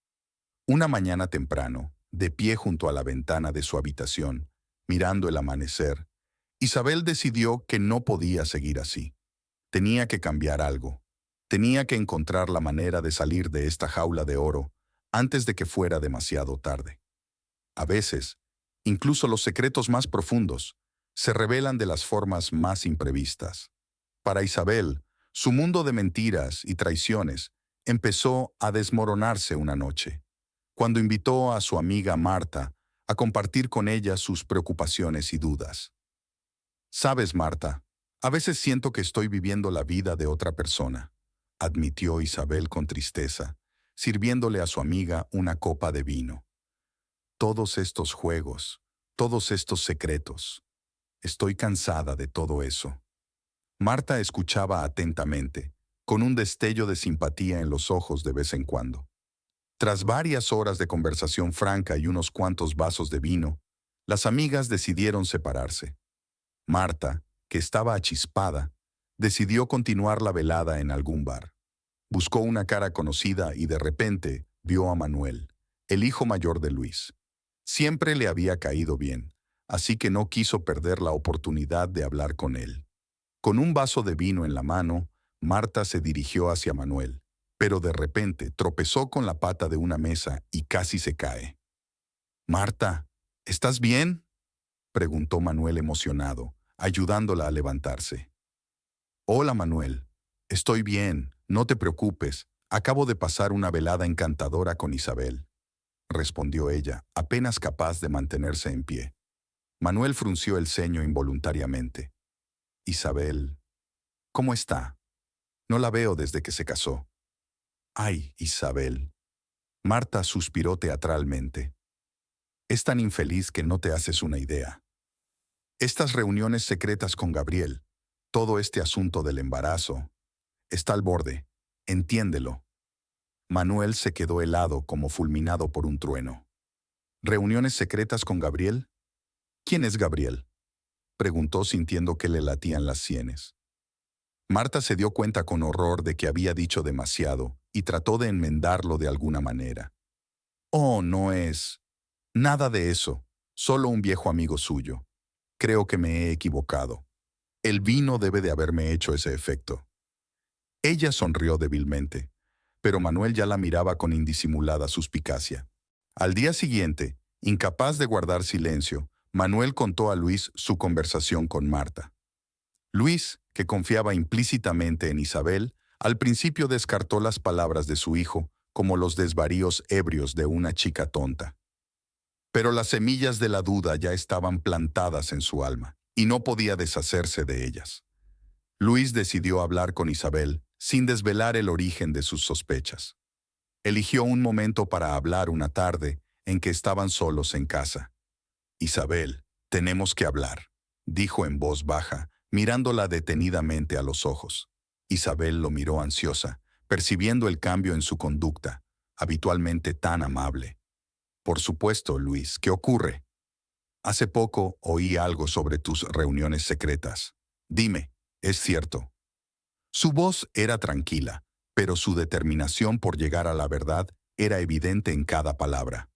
Una mañana temprano, de pie junto a la ventana de su habitación, mirando el amanecer, Isabel decidió que no podía seguir así. Tenía que cambiar algo. Tenía que encontrar la manera de salir de esta jaula de oro antes de que fuera demasiado tarde. A veces, incluso los secretos más profundos se revelan de las formas más imprevistas. Para Isabel, su mundo de mentiras y traiciones empezó a desmoronarse una noche, cuando invitó a su amiga Marta a compartir con ella sus preocupaciones y dudas. «Sabes, Marta, a veces siento que estoy viviendo la vida de otra persona», admitió Isabel con tristeza, sirviéndole a su amiga una copa de vino. «Todos estos juegos, todos estos secretos. Estoy cansada de todo eso». Marta escuchaba atentamente, con un destello de simpatía en los ojos de vez en cuando. Tras varias horas de conversación franca y unos cuantos vasos de vino, las amigas decidieron separarse. Marta, que estaba achispada, decidió continuar la velada en algún bar. Buscó una cara conocida y de repente vio a Manuel, el hijo mayor de Luis. Siempre le había caído bien, así que no quiso perder la oportunidad de hablar con él. Con un vaso de vino en la mano, Marta se dirigió hacia Manuel, pero de repente tropezó con la pata de una mesa y casi se cae. «Marta, ¿estás bien?», preguntó Manuel emocionado, ayudándola a levantarse. «Hola, Manuel. Estoy bien, no te preocupes. Acabo de pasar una velada encantadora con Isabel», respondió ella, apenas capaz de mantenerse en pie. Manuel frunció el ceño involuntariamente. «Isabel, ¿cómo está? No la veo desde que se casó». «Ay, Isabel». Marta suspiró teatralmente. «Es tan infeliz que no te haces una idea. Estas reuniones secretas con Gabriel, todo este asunto del embarazo, está al borde. Entiéndelo». Manuel se quedó helado como fulminado por un trueno. ¿Reuniones secretas con Gabriel? ¿Quién es Gabriel?, preguntó sintiendo que le latían las sienes. Marta se dio cuenta con horror de que había dicho demasiado y trató de enmendarlo de alguna manera. «Oh, no es nada de eso, solo un viejo amigo suyo. Creo que me he equivocado. El vino debe de haberme hecho ese efecto». Ella sonrió débilmente, pero Manuel ya la miraba con indisimulada suspicacia. Al día siguiente, incapaz de guardar silencio, Manuel contó a Luis su conversación con Marta. Luis, que confiaba implícitamente en Isabel, al principio descartó las palabras de su hijo como los desvaríos ebrios de una chica tonta. Pero las semillas de la duda ya estaban plantadas en su alma, y no podía deshacerse de ellas. Luis decidió hablar con Isabel sin desvelar el origen de sus sospechas. Eligió un momento para hablar una tarde en que estaban solos en casa. «Isabel, tenemos que hablar», dijo en voz baja, mirándola detenidamente a los ojos. Isabel lo miró ansiosa, percibiendo el cambio en su conducta, habitualmente tan amable. «Por supuesto, Luis, ¿qué ocurre?» «Hace poco oí algo sobre tus reuniones secretas. Dime, ¿es cierto?». Su voz era tranquila, pero su determinación por llegar a la verdad era evidente en cada palabra.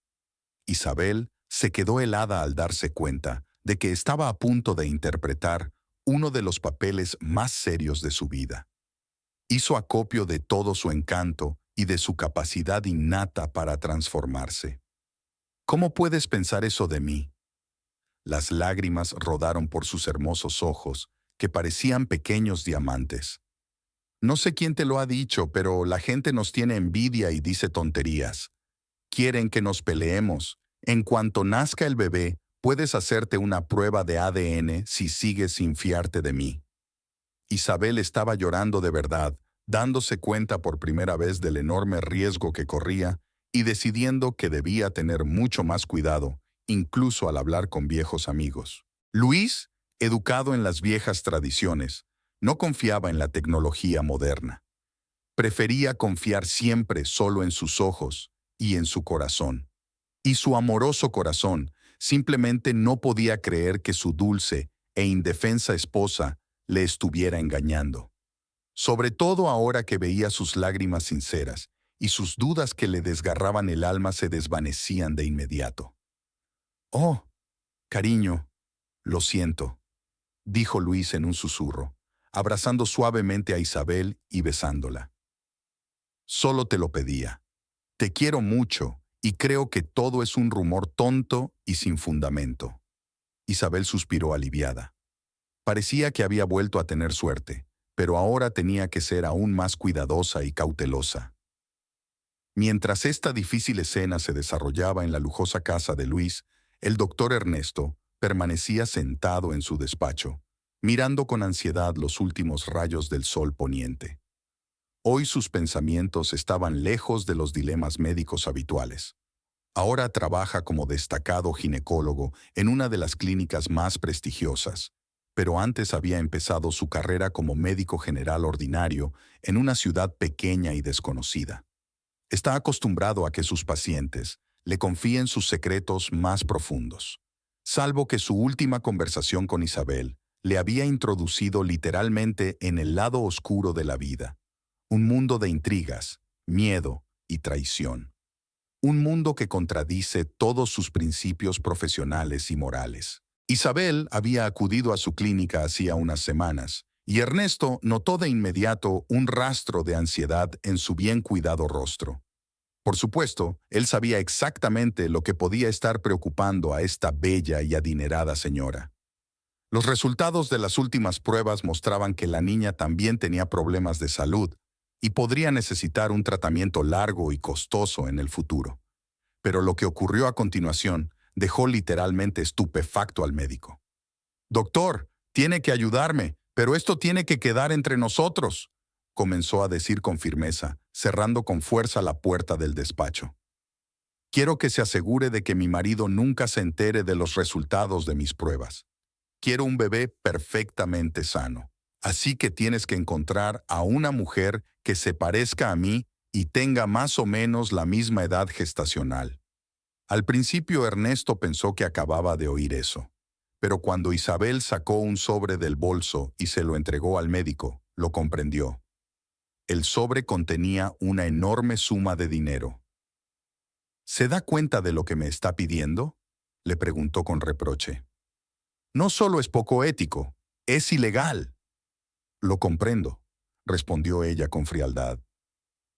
Isabel se quedó helada al darse cuenta de que estaba a punto de interpretar uno de los papeles más serios de su vida. Hizo acopio de todo su encanto y de su capacidad innata para transformarse. «¿Cómo puedes pensar eso de mí?». Las lágrimas rodaron por sus hermosos ojos, que parecían pequeños diamantes. «No sé quién te lo ha dicho, pero la gente nos tiene envidia y dice tonterías. Quieren que nos peleemos. En cuanto nazca el bebé, puedes hacerte una prueba de ADN si sigues sin fiarte de mí». Isabel estaba llorando de verdad, dándose cuenta por primera vez del enorme riesgo que corría y decidiendo que debía tener mucho más cuidado, incluso al hablar con viejos amigos. Luis, educado en las viejas tradiciones, no confiaba en la tecnología moderna. Prefería confiar siempre solo en sus ojos y en su corazón. Y su amoroso corazón simplemente no podía creer que su dulce e indefensa esposa le estuviera engañando. Sobre todo ahora que veía sus lágrimas sinceras y sus dudas que le desgarraban el alma se desvanecían de inmediato. «Oh, cariño, lo siento», dijo Luis en un susurro, abrazando suavemente a Isabel y besándola. «Solo te lo pedía. Te quiero mucho y creo que todo es un rumor tonto y sin fundamento». Isabel suspiró aliviada. Parecía que había vuelto a tener suerte, pero ahora tenía que ser aún más cuidadosa y cautelosa. Mientras esta difícil escena se desarrollaba en la lujosa casa de Luis, el doctor Ernesto permanecía sentado en su despacho, mirando con ansiedad los últimos rayos del sol poniente. Hoy sus pensamientos estaban lejos de los dilemas médicos habituales. Ahora trabaja como destacado ginecólogo en una de las clínicas más prestigiosas, pero antes había empezado su carrera como médico general ordinario en una ciudad pequeña y desconocida. Está acostumbrado a que sus pacientes le confíen sus secretos más profundos, salvo que su última conversación con Isabel le había introducido literalmente en el lado oscuro de la vida, Un mundo de intrigas, miedo y traición. Un mundo que contradice todos sus principios profesionales y morales. Isabel había acudido a su clínica hacía unas semanas, y Ernesto notó de inmediato un rastro de ansiedad en su bien cuidado rostro. Por supuesto, él sabía exactamente lo que podía estar preocupando a esta bella y adinerada señora. Los resultados de las últimas pruebas mostraban que la niña también tenía problemas de salud y podría necesitar un tratamiento largo y costoso en el futuro. Pero lo que ocurrió a continuación dejó literalmente estupefacto al médico. «Doctor, tiene que ayudarme, pero esto tiene que quedar entre nosotros», comenzó a decir con firmeza, cerrando con fuerza la puerta del despacho. «Quiero que se asegure de que mi marido nunca se entere de los resultados de mis pruebas. Quiero un bebé perfectamente sano. Así que tienes que encontrar a una mujer que se parezca a mí y tenga más o menos la misma edad gestacional». Al principio Ernesto pensó que acababa de oír eso, pero cuando Isabel sacó un sobre del bolso y se lo entregó al médico, lo comprendió. El sobre contenía una enorme suma de dinero. «¿Se da cuenta de lo que me está pidiendo?», le preguntó con reproche. «No solo es poco ético, es ilegal». «Lo comprendo», respondió ella con frialdad.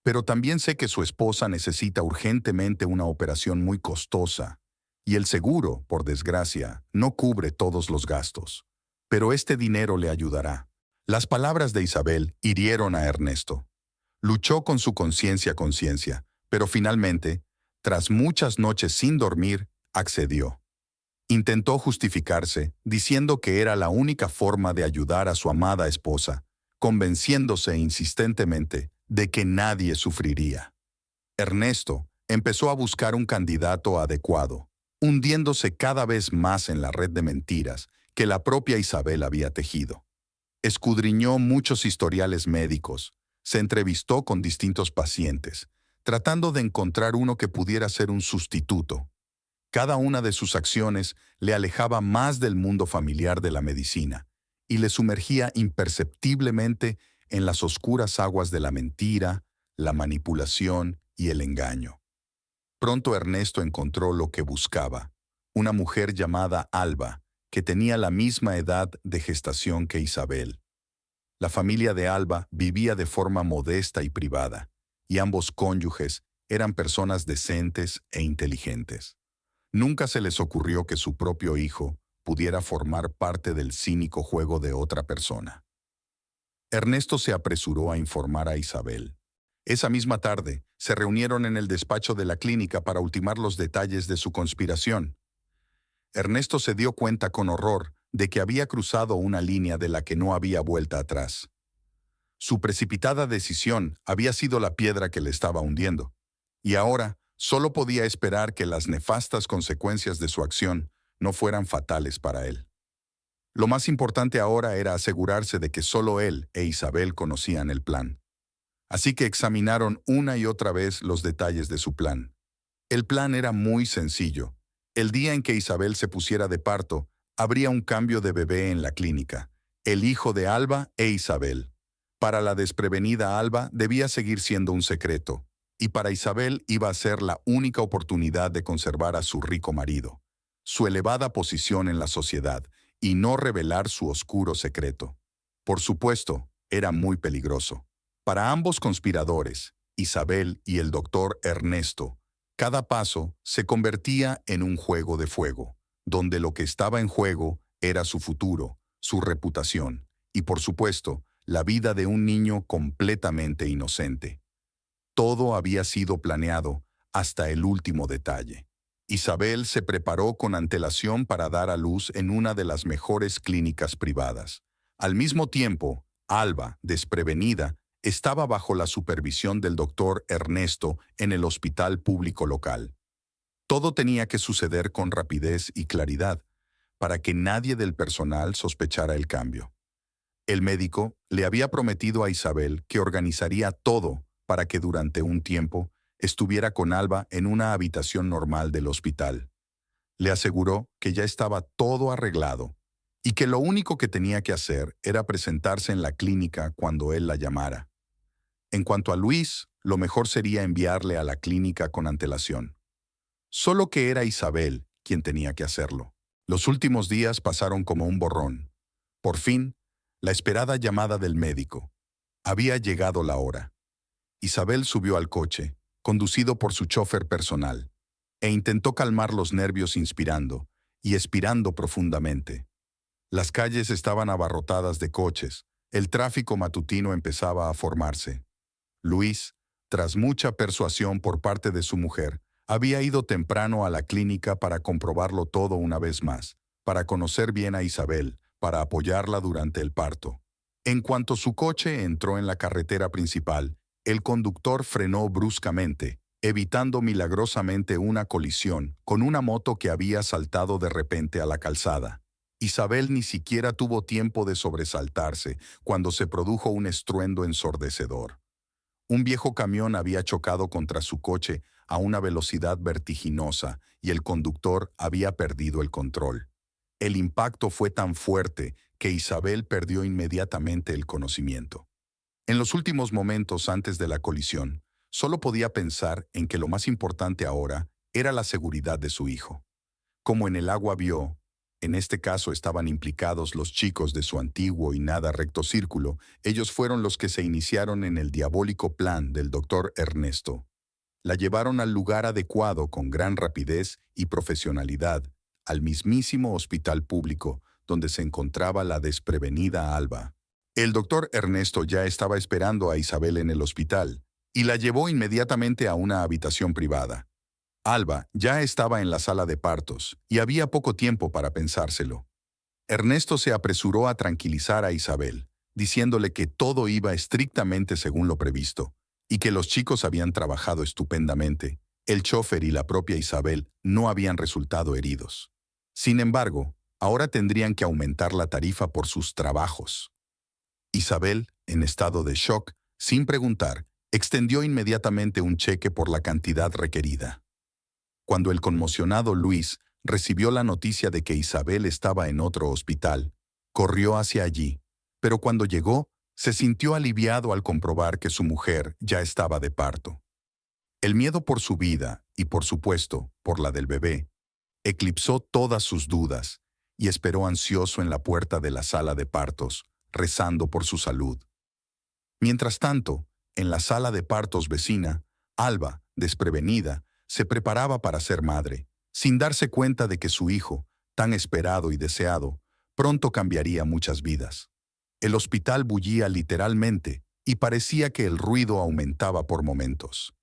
«Pero también sé que su esposa necesita urgentemente una operación muy costosa, y el seguro, por desgracia, no cubre todos los gastos. Pero este dinero le ayudará». Las palabras de Isabel hirieron a Ernesto. Luchó con su conciencia, pero finalmente, tras muchas noches sin dormir, accedió. Intentó justificarse, diciendo que era la única forma de ayudar a su amada esposa, convenciéndose insistentemente de que nadie sufriría. Ernesto empezó a buscar un candidato adecuado, hundiéndose cada vez más en la red de mentiras que la propia Isabel había tejido. Escudriñó muchos historiales médicos, se entrevistó con distintos pacientes, tratando de encontrar uno que pudiera ser un sustituto. Cada una de sus acciones le alejaba más del mundo familiar de la medicina y le sumergía imperceptiblemente en las oscuras aguas de la mentira, la manipulación y el engaño. Pronto Ernesto encontró lo que buscaba, una mujer llamada Alba, que tenía la misma edad de gestación que Isabel. La familia de Alba vivía de forma modesta y privada, y ambos cónyuges eran personas decentes e inteligentes. Nunca se les ocurrió que su propio hijo pudiera formar parte del cínico juego de otra persona. Ernesto se apresuró a informar a Isabel. Esa misma tarde, se reunieron en el despacho de la clínica para ultimar los detalles de su conspiración. Ernesto se dio cuenta con horror de que había cruzado una línea de la que no había vuelta atrás. Su precipitada decisión había sido la piedra que le estaba hundiendo, y ahora solo podía esperar que las nefastas consecuencias de su acción no fueran fatales para él. Lo más importante ahora era asegurarse de que solo él e Isabel conocían el plan. Así que examinaron una y otra vez los detalles de su plan. El plan era muy sencillo. El día en que Isabel se pusiera de parto, habría un cambio de bebé en la clínica, el hijo de Alba e Isabel. Para la desprevenida Alba debía seguir siendo un secreto, y para Isabel iba a ser la única oportunidad de conservar a su rico marido, su elevada posición en la sociedad, y no revelar su oscuro secreto. Por supuesto, era muy peligroso. Para ambos conspiradores, Isabel y el doctor Ernesto, cada paso se convertía en un juego de fuego, donde lo que estaba en juego era su futuro, su reputación y, por supuesto, la vida de un niño completamente inocente. Todo había sido planeado hasta el último detalle. Isabel se preparó con antelación para dar a luz en una de las mejores clínicas privadas. Al mismo tiempo, Alba, desprevenida, estaba bajo la supervisión del doctor Ernesto en el hospital público local. Todo tenía que suceder con rapidez y claridad, para que nadie del personal sospechara el cambio. El médico le había prometido a Isabel que organizaría todo para que durante un tiempo estuviera con Alba en una habitación normal del hospital. Le aseguró que ya estaba todo arreglado y que lo único que tenía que hacer era presentarse en la clínica cuando él la llamara. En cuanto a Luis, lo mejor sería enviarle a la clínica con antelación. Solo que era Isabel quien tenía que hacerlo. Los últimos días pasaron como un borrón. Por fin, la esperada llamada del médico. Había llegado la hora. Isabel subió al coche, conducido por su chofer personal, e intentó calmar los nervios inspirando y expirando profundamente. Las calles estaban abarrotadas de coches, el tráfico matutino empezaba a formarse. Luis, tras mucha persuasión por parte de su mujer, había ido temprano a la clínica para comprobarlo todo una vez más, para conocer bien a Isabel, para apoyarla durante el parto. En cuanto su coche entró en la carretera principal, el conductor frenó bruscamente, evitando milagrosamente una colisión con una moto que había saltado de repente a la calzada. Isabel ni siquiera tuvo tiempo de sobresaltarse cuando se produjo un estruendo ensordecedor. Un viejo camión había chocado contra su coche a una velocidad vertiginosa y el conductor había perdido el control. El impacto fue tan fuerte que Isabel perdió inmediatamente el conocimiento. En los últimos momentos antes de la colisión, solo podía pensar en que lo más importante ahora era la seguridad de su hijo. Como en el agua vio, en este caso estaban implicados los chicos de su antiguo y nada recto círculo, ellos fueron los que se iniciaron en el diabólico plan del doctor Ernesto. La llevaron al lugar adecuado con gran rapidez y profesionalidad, al mismísimo hospital público, donde se encontraba la desprevenida Alba. El doctor Ernesto ya estaba esperando a Isabel en el hospital, y la llevó inmediatamente a una habitación privada. Alba ya estaba en la sala de partos, y había poco tiempo para pensárselo. Ernesto se apresuró a tranquilizar a Isabel, diciéndole que todo iba estrictamente según lo previsto, y que los chicos habían trabajado estupendamente. El chofer y la propia Isabel no habían resultado heridos. Sin embargo, ahora tendrían que aumentar la tarifa por sus trabajos. Isabel, en estado de shock, sin preguntar, extendió inmediatamente un cheque por la cantidad requerida. Cuando el conmocionado Luis recibió la noticia de que Isabel estaba en otro hospital, corrió hacia allí, pero cuando llegó, se sintió aliviado al comprobar que su mujer ya estaba de parto. El miedo por su vida y, por supuesto, por la del bebé, eclipsó todas sus dudas y esperó ansioso en la puerta de la sala de partos, rezando por su salud. Mientras tanto, en la sala de partos vecina, Alba, desprevenida, se preparaba para ser madre, sin darse cuenta de que su hijo, tan esperado y deseado, pronto cambiaría muchas vidas. El hospital bullía literalmente y parecía que el ruido aumentaba por momentos.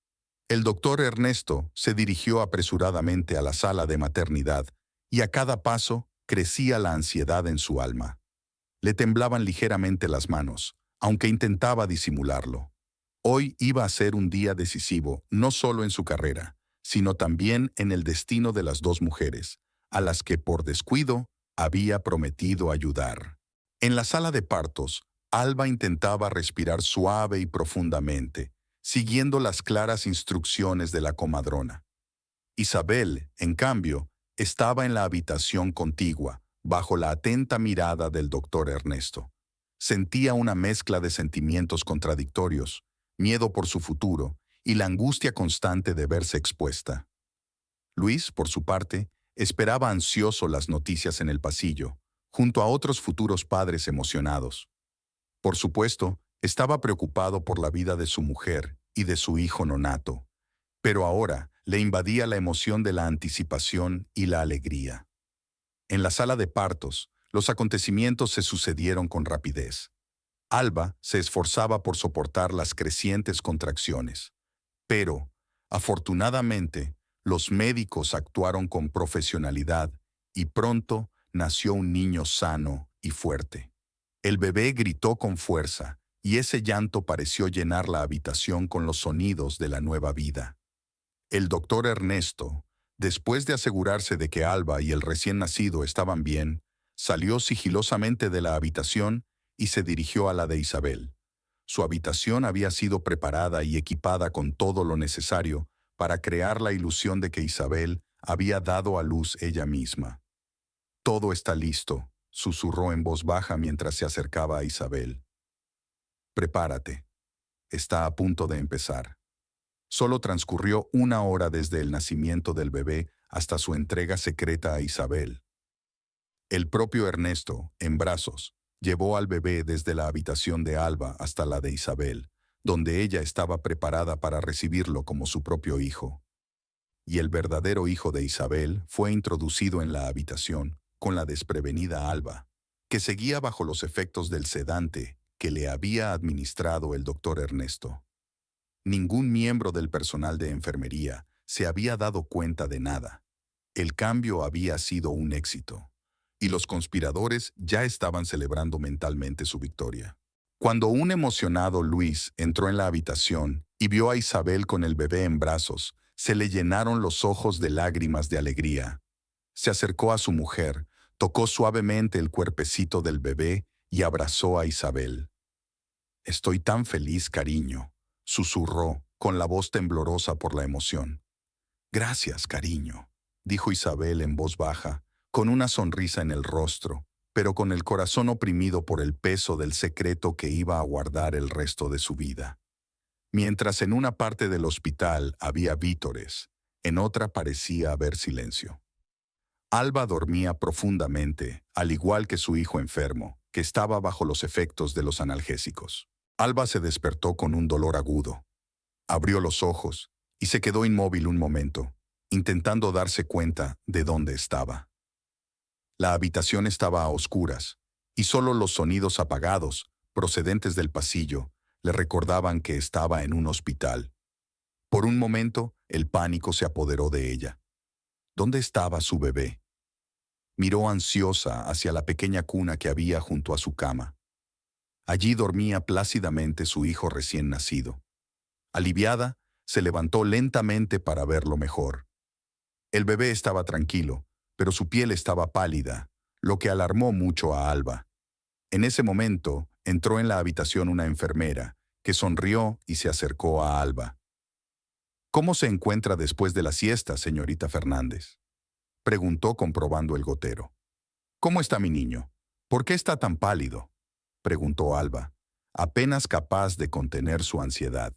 El doctor Ernesto se dirigió apresuradamente a la sala de maternidad y a cada paso crecía la ansiedad en su alma. Le temblaban ligeramente las manos, aunque intentaba disimularlo. Hoy iba a ser un día decisivo, no solo en su carrera, sino también en el destino de las dos mujeres, a las que por descuido había prometido ayudar. En la sala de partos, Alba intentaba respirar suave y profundamente, siguiendo las claras instrucciones de la comadrona. Isabel, en cambio, estaba en la habitación contigua, bajo la atenta mirada del doctor Ernesto. Sentía una mezcla de sentimientos contradictorios, miedo por su futuro y la angustia constante de verse expuesta. Luis, por su parte, esperaba ansioso las noticias en el pasillo, junto a otros futuros padres emocionados. Por supuesto, estaba preocupado por la vida de su mujer y de su hijo nonato, pero ahora le invadía la emoción de la anticipación y la alegría. En la sala de partos, los acontecimientos se sucedieron con rapidez. Alba se esforzaba por soportar las crecientes contracciones, pero, afortunadamente, los médicos actuaron con profesionalidad y pronto nació un niño sano y fuerte. El bebé gritó con fuerza y ese llanto pareció llenar la habitación con los sonidos de la nueva vida. El doctor Ernesto, después de asegurarse de que Alba y el recién nacido estaban bien, salió sigilosamente de la habitación y se dirigió a la de Isabel. Su habitación había sido preparada y equipada con todo lo necesario para crear la ilusión de que Isabel había dado a luz ella misma. «Todo está listo», susurró en voz baja mientras se acercaba a Isabel. «Prepárate». está a punto de empezar. Solo transcurrió 1 hora desde el nacimiento del bebé hasta su entrega secreta a Isabel. El propio Ernesto, en brazos, llevó al bebé desde la habitación de Alba hasta la de Isabel, donde ella estaba preparada para recibirlo como su propio hijo. Y el verdadero hijo de Isabel fue introducido en la habitación con la desprevenida Alba, que seguía bajo los efectos del sedante que le había administrado el doctor Ernesto. Ningún miembro del personal de enfermería se había dado cuenta de nada. El cambio había sido un éxito, y los conspiradores ya estaban celebrando mentalmente su victoria. Cuando un emocionado Luis entró en la habitación y vio a Isabel con el bebé en brazos, se le llenaron los ojos de lágrimas de alegría. Se acercó a su mujer, tocó suavemente el cuerpecito del bebé y abrazó a Isabel. «Estoy tan feliz, cariño», susurró, con la voz temblorosa por la emoción. «Gracias, cariño», dijo Isabel en voz baja, con una sonrisa en el rostro, pero con el corazón oprimido por el peso del secreto que iba a guardar el resto de su vida. Mientras en una parte del hospital había vítores, en otra parecía haber silencio. Alba dormía profundamente, al igual que su hijo enfermo, que estaba bajo los efectos de los analgésicos. Alba se despertó con un dolor agudo. Abrió los ojos y se quedó inmóvil un momento, intentando darse cuenta de dónde estaba. La habitación estaba a oscuras, y solo los sonidos apagados, procedentes del pasillo, le recordaban que estaba en un hospital. Por un momento, el pánico se apoderó de ella. ¿Dónde estaba su bebé? Miró ansiosa hacia la pequeña cuna que había junto a su cama. Allí dormía plácidamente su hijo recién nacido. Aliviada, se levantó lentamente para verlo mejor. El bebé estaba tranquilo, pero su piel estaba pálida, lo que alarmó mucho a Alba. En ese momento, entró en la habitación una enfermera, que sonrió y se acercó a Alba. «¿Cómo se encuentra después de la siesta, señorita Fernández?», preguntó comprobando el gotero. «¿Cómo está mi niño? ¿Por qué está tan pálido?», preguntó Alba, apenas capaz de contener su ansiedad.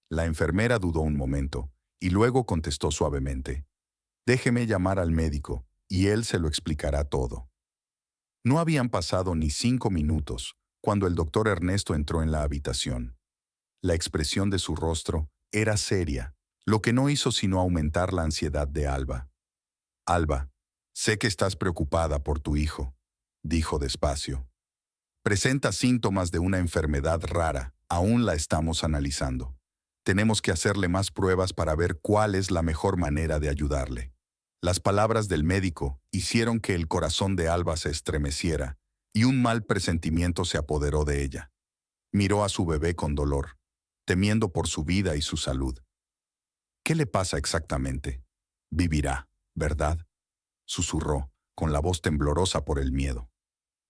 La enfermera dudó un momento, y luego contestó suavemente: «Déjeme llamar al médico, y él se lo explicará todo». No habían pasado ni 5 minutos cuando el doctor Ernesto entró en la habitación. La expresión de su rostro era seria, lo que no hizo sino aumentar la ansiedad de Alba. «Alba, sé que estás preocupada por tu hijo», dijo despacio. «Presenta síntomas de una enfermedad rara, aún la estamos analizando. Tenemos que hacerle más pruebas para ver cuál es la mejor manera de ayudarle». Las palabras del médico hicieron que el corazón de Alba se estremeciera y un mal presentimiento se apoderó de ella. Miró a su bebé con dolor, temiendo por su vida y su salud. «¿Qué le pasa exactamente? Vivirá, ¿verdad?», susurró, con la voz temblorosa por el miedo.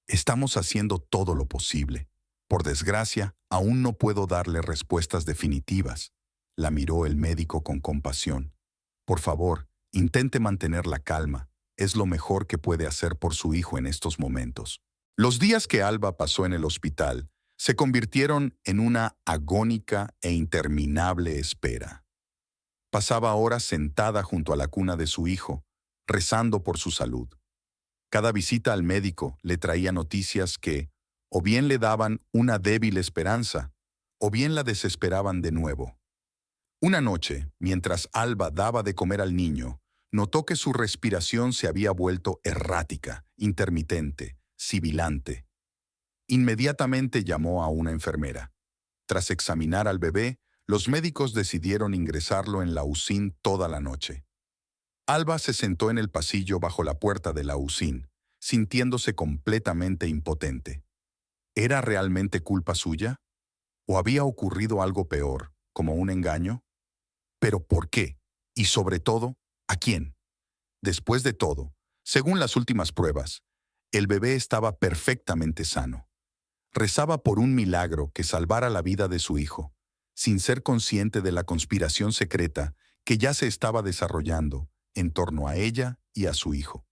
«Estamos haciendo todo lo posible. Por desgracia, aún no puedo darle respuestas definitivas», la miró el médico con compasión. «Por favor, intente mantener la calma. Es lo mejor que puede hacer por su hijo en estos momentos». Los días que Alba pasó en el hospital se convirtieron en una agónica e interminable espera. Pasaba horas sentada junto a la cuna de su hijo, rezando por su salud. Cada visita al médico le traía noticias que, o bien le daban una débil esperanza, o bien la desesperaban de nuevo. Una noche, mientras Alba daba de comer al niño, notó que su respiración se había vuelto errática, intermitente, sibilante. Inmediatamente llamó a una enfermera. Tras examinar al bebé, los médicos decidieron ingresarlo en la UCIN toda la noche. Alba se sentó en el pasillo bajo la puerta de la UCIN, sintiéndose completamente impotente. ¿Era realmente culpa suya? ¿O había ocurrido algo peor, como un engaño? ¿Pero por qué? Y sobre todo, ¿a quién? Después de todo, según las últimas pruebas, el bebé estaba perfectamente sano. Rezaba por un milagro que salvara la vida de su hijo, sin ser consciente de la conspiración secreta que ya se estaba desarrollando en torno a ella y a su hijo.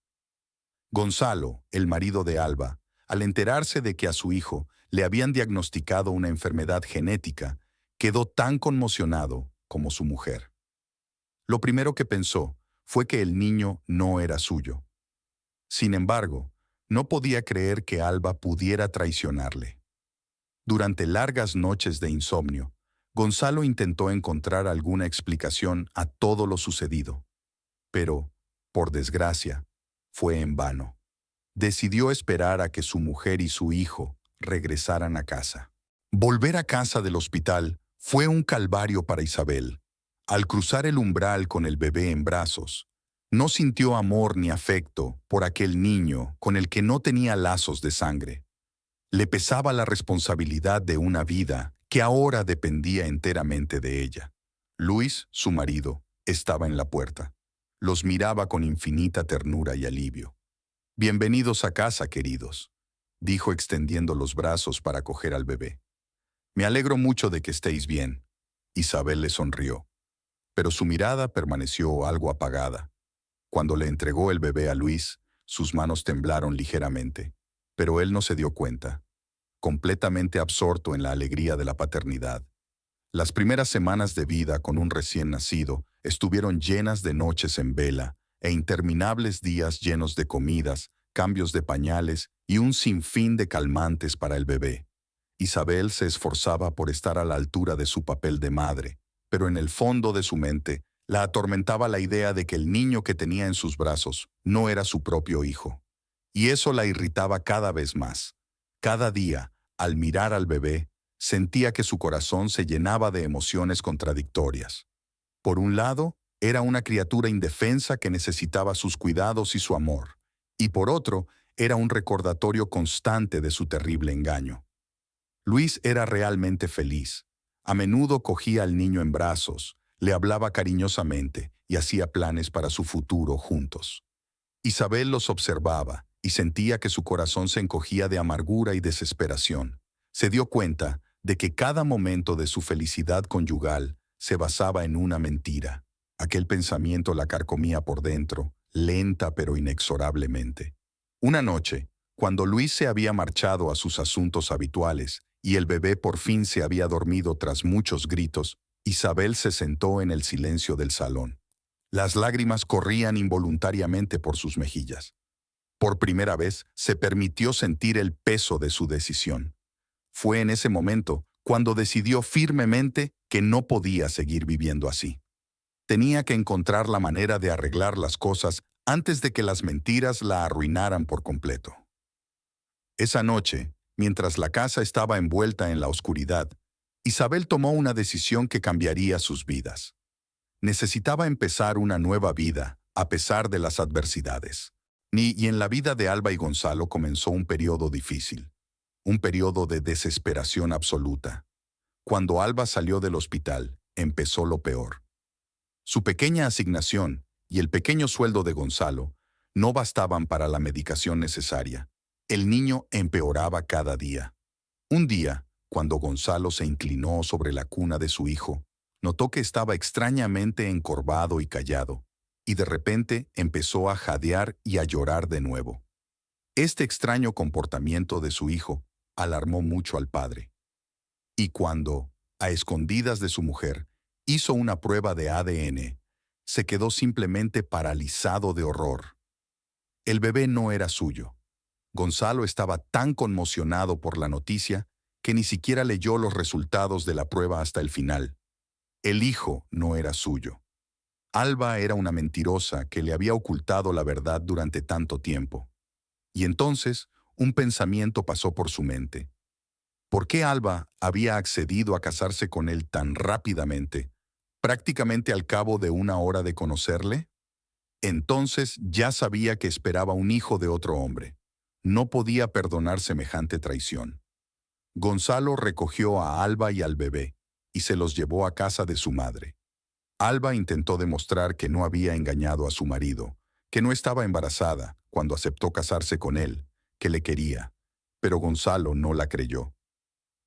Gonzalo, el marido de Alba, al enterarse de que a su hijo le habían diagnosticado una enfermedad genética quedó tan conmocionado como su mujer. Lo primero que pensó fue que el niño no era suyo. Sin embargo, no podía creer que Alba pudiera traicionarle. Durante largas noches de insomnio, Gonzalo intentó encontrar alguna explicación a todo lo sucedido. Pero, por desgracia, fue en vano. Decidió esperar a que su mujer y su hijo regresaran a casa. Volver a casa del hospital fue un calvario para Isabel. Al cruzar el umbral con el bebé en brazos, no sintió amor ni afecto por aquel niño con el que no tenía lazos de sangre. Le pesaba la responsabilidad de una vida que ahora dependía enteramente de ella. Luis, su marido, estaba en la puerta. Los miraba con infinita ternura y alivio. «Bienvenidos a casa, queridos», dijo extendiendo los brazos para coger al bebé. «Me alegro mucho de que estéis bien». Isabel le sonrió, pero su mirada permaneció algo apagada. Cuando le entregó el bebé a Luis, sus manos temblaron ligeramente, pero él no se dio cuenta, completamente absorto en la alegría de la paternidad. Las primeras semanas de vida con un recién nacido estuvieron llenas de noches en vela e interminables días llenos de comidas, cambios de pañales y un sinfín de calmantes para el bebé. Isabel se esforzaba por estar a la altura de su papel de madre, pero en el fondo de su mente la atormentaba la idea de que el niño que tenía en sus brazos no era su propio hijo. Y eso la irritaba cada vez más. Cada día, al mirar al bebé, sentía que su corazón se llenaba de emociones contradictorias. Por un lado, era una criatura indefensa que necesitaba sus cuidados y su amor, y por otro, era un recordatorio constante de su terrible engaño. Luis era realmente feliz. A menudo cogía al niño en brazos, le hablaba cariñosamente y hacía planes para su futuro juntos. Isabel los observaba y sentía que su corazón se encogía de amargura y desesperación. Se dio cuenta de que cada momento de su felicidad conyugal se basaba en una mentira. Aquel pensamiento la carcomía por dentro, lenta pero inexorablemente. Una noche, cuando Luis se había marchado a sus asuntos habituales y el bebé por fin se había dormido tras muchos gritos, Isabel se sentó en el silencio del salón. Las lágrimas corrían involuntariamente por sus mejillas. Por primera vez se permitió sentir el peso de su decisión. Fue en ese momento cuando decidió firmemente que no podía seguir viviendo así. Tenía que encontrar la manera de arreglar las cosas antes de que las mentiras la arruinaran por completo. Esa noche, mientras la casa estaba envuelta en la oscuridad, Isabel tomó una decisión que cambiaría sus vidas. Necesitaba empezar una nueva vida, a pesar de las adversidades. Y en la vida de Alba y Gonzalo comenzó un periodo difícil, un periodo de desesperación absoluta. Cuando Alba salió del hospital, empezó lo peor. Su pequeña asignación y el pequeño sueldo de Gonzalo no bastaban para la medicación necesaria. El niño empeoraba cada día. Un día, cuando Gonzalo se inclinó sobre la cuna de su hijo, notó que estaba extrañamente encorvado y callado, y de repente empezó a jadear y a llorar de nuevo. Este extraño comportamiento de su hijo alarmó mucho al padre. Y cuando, a escondidas de su mujer, hizo una prueba de ADN, se quedó simplemente paralizado de horror. El bebé no era suyo. Gonzalo estaba tan conmocionado por la noticia que ni siquiera leyó los resultados de la prueba hasta el final. El hijo no era suyo. Alba era una mentirosa que le había ocultado la verdad durante tanto tiempo. Y entonces, un pensamiento pasó por su mente. ¿Por qué Alba había accedido a casarse con él tan rápidamente, prácticamente al cabo de una hora de conocerle? Entonces ya sabía que esperaba un hijo de otro hombre. No podía perdonar semejante traición. Gonzalo recogió a Alba y al bebé y se los llevó a casa de su madre. Alba intentó demostrar que no había engañado a su marido, que no estaba embarazada cuando aceptó casarse con él, que le quería, pero Gonzalo no la creyó.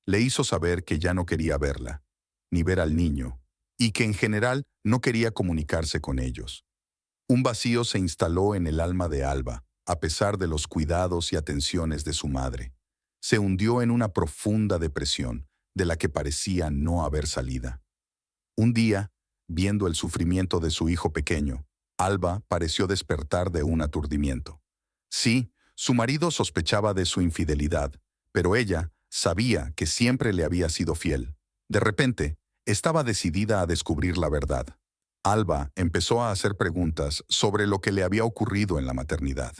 Le hizo saber que ya no quería verla, ni ver al niño, y que en general no quería comunicarse con ellos. Un vacío se instaló en el alma de Alba, a pesar de los cuidados y atenciones de su madre. Se hundió en una profunda depresión, de la que parecía no haber salida. Un día, viendo el sufrimiento de su hijo pequeño, Alba pareció despertar de un aturdimiento. Sí, su marido sospechaba de su infidelidad, pero ella sabía que siempre le había sido fiel. De repente, estaba decidida a descubrir la verdad. Alba empezó a hacer preguntas sobre lo que le había ocurrido en la maternidad.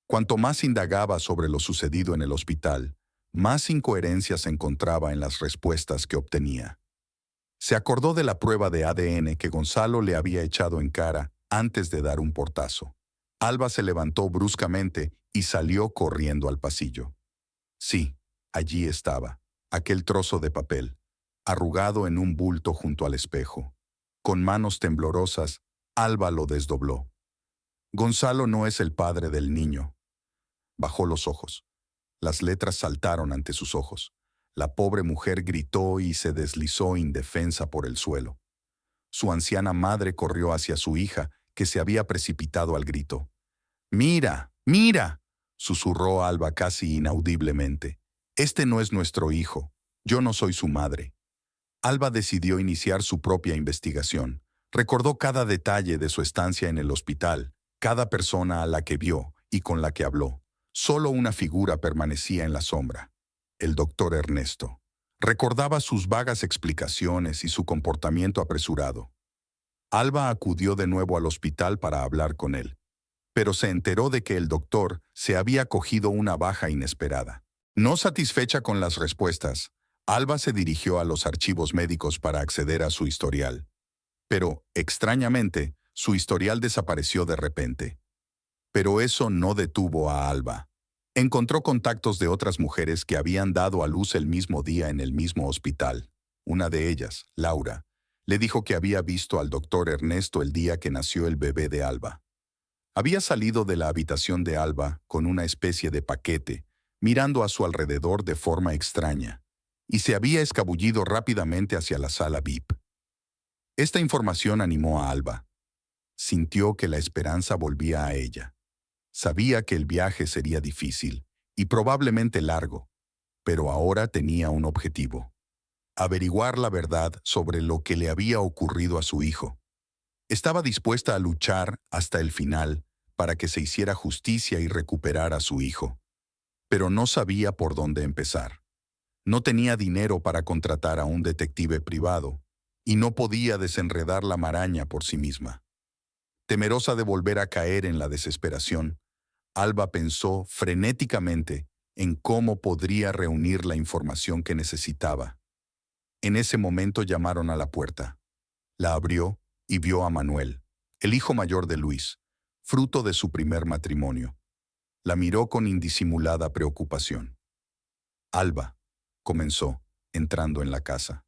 Cuanto más indagaba sobre lo sucedido en el hospital, más incoherencias encontraba en las respuestas que obtenía. Se acordó de la prueba de ADN que Gonzalo le había echado en cara antes de dar un portazo. Alba se levantó bruscamente y salió corriendo al pasillo. Sí, allí estaba, aquel trozo de papel, arrugado en un bulto junto al espejo. Con manos temblorosas, Alba lo desdobló. Gonzalo no es el padre del niño. Bajó los ojos. Las letras saltaron ante sus ojos. La pobre mujer gritó y se deslizó indefensa por el suelo. Su anciana madre corrió hacia su hija, que se había precipitado al grito. «¡Mira! ¡Mira!», susurró Alba casi inaudiblemente. «Este no es nuestro hijo. Yo no soy su madre». Alba decidió iniciar su propia investigación. Recordó cada detalle de su estancia en el hospital, cada persona a la que vio y con la que habló. Solo una figura permanecía en la sombra: el doctor Ernesto. Recordaba sus vagas explicaciones y su comportamiento apresurado. Alba acudió de nuevo al hospital para hablar con él, pero se enteró de que el doctor se había cogido una baja inesperada. No satisfecha con las respuestas, Alba se dirigió a los archivos médicos para acceder a su historial. Pero, extrañamente, su historial desapareció de repente. Pero eso no detuvo a Alba. Encontró contactos de otras mujeres que habían dado a luz el mismo día en el mismo hospital. Una de ellas, Laura, le dijo que había visto al doctor Ernesto el día que nació el bebé de Alba. Había salido de la habitación de Alba con una especie de paquete, mirando a su alrededor de forma extraña, y se había escabullido rápidamente hacia la sala VIP. Esta información animó a Alba. Sintió que la esperanza volvía a ella. Sabía que el viaje sería difícil y probablemente largo, pero ahora tenía un objetivo: averiguar la verdad sobre lo que le había ocurrido a su hijo. Estaba dispuesta a luchar hasta el final para que se hiciera justicia y recuperar a su hijo, pero no sabía por dónde empezar. No tenía dinero para contratar a un detective privado y no podía desenredar la maraña por sí misma. Temerosa de volver a caer en la desesperación, Alba pensó frenéticamente en cómo podría reunir la información que necesitaba. En ese momento llamaron a la puerta. La abrió y vio a Manuel, el hijo mayor de Luis, fruto de su primer matrimonio. La miró con indisimulada preocupación. «Alba», comenzó, entrando en la casa.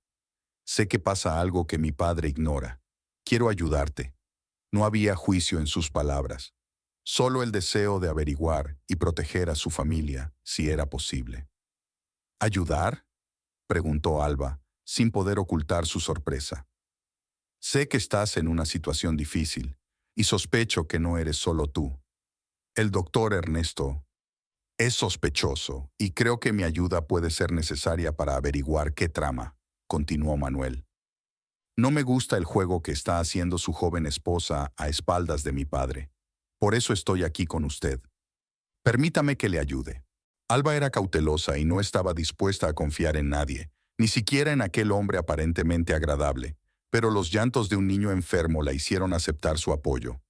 «Sé que pasa algo que mi padre ignora. Quiero ayudarte». No había juicio en sus palabras, solo el deseo de averiguar y proteger a su familia, si era posible. «¿Ayudar?», preguntó Alba, sin poder ocultar su sorpresa. «Sé que estás en una situación difícil, y sospecho que no eres solo tú. El doctor Ernesto es sospechoso, y creo que mi ayuda puede ser necesaria para averiguar qué trama», continuó Manuel. «No me gusta el juego que está haciendo su joven esposa a espaldas de mi padre. Por eso estoy aquí con usted. Permítame que le ayude». Alba era cautelosa y no estaba dispuesta a confiar en nadie, ni siquiera en aquel hombre aparentemente agradable, pero los llantos de un niño enfermo la hicieron aceptar su apoyo.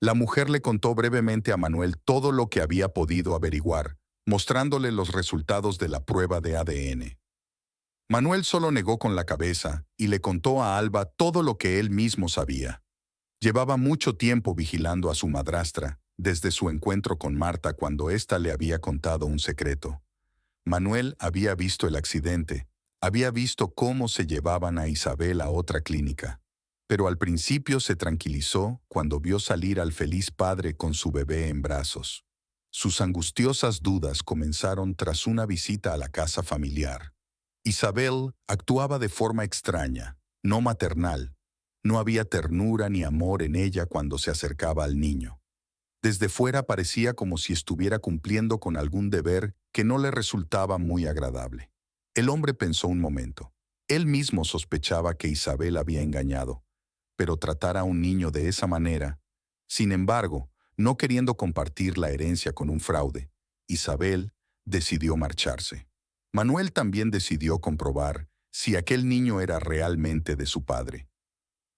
La mujer le contó brevemente a Manuel todo lo que había podido averiguar, mostrándole los resultados de la prueba de ADN. Manuel solo negó con la cabeza y le contó a Alba todo lo que él mismo sabía. Llevaba mucho tiempo vigilando a su madrastra, desde su encuentro con Marta cuando ésta le había contado un secreto. Manuel había visto el accidente, había visto cómo se llevaban a Isabel a otra clínica, pero al principio se tranquilizó cuando vio salir al feliz padre con su bebé en brazos. Sus angustiosas dudas comenzaron tras una visita a la casa familiar. Isabel actuaba de forma extraña, no maternal. No había ternura ni amor en ella cuando se acercaba al niño. Desde fuera parecía como si estuviera cumpliendo con algún deber que no le resultaba muy agradable. El hombre pensó un momento. Él mismo sospechaba que Isabel había engañado, pero tratar a un niño de esa manera. Sin embargo, no queriendo compartir la herencia con un fraude, Isabel decidió marcharse. Manuel también decidió comprobar si aquel niño era realmente de su padre.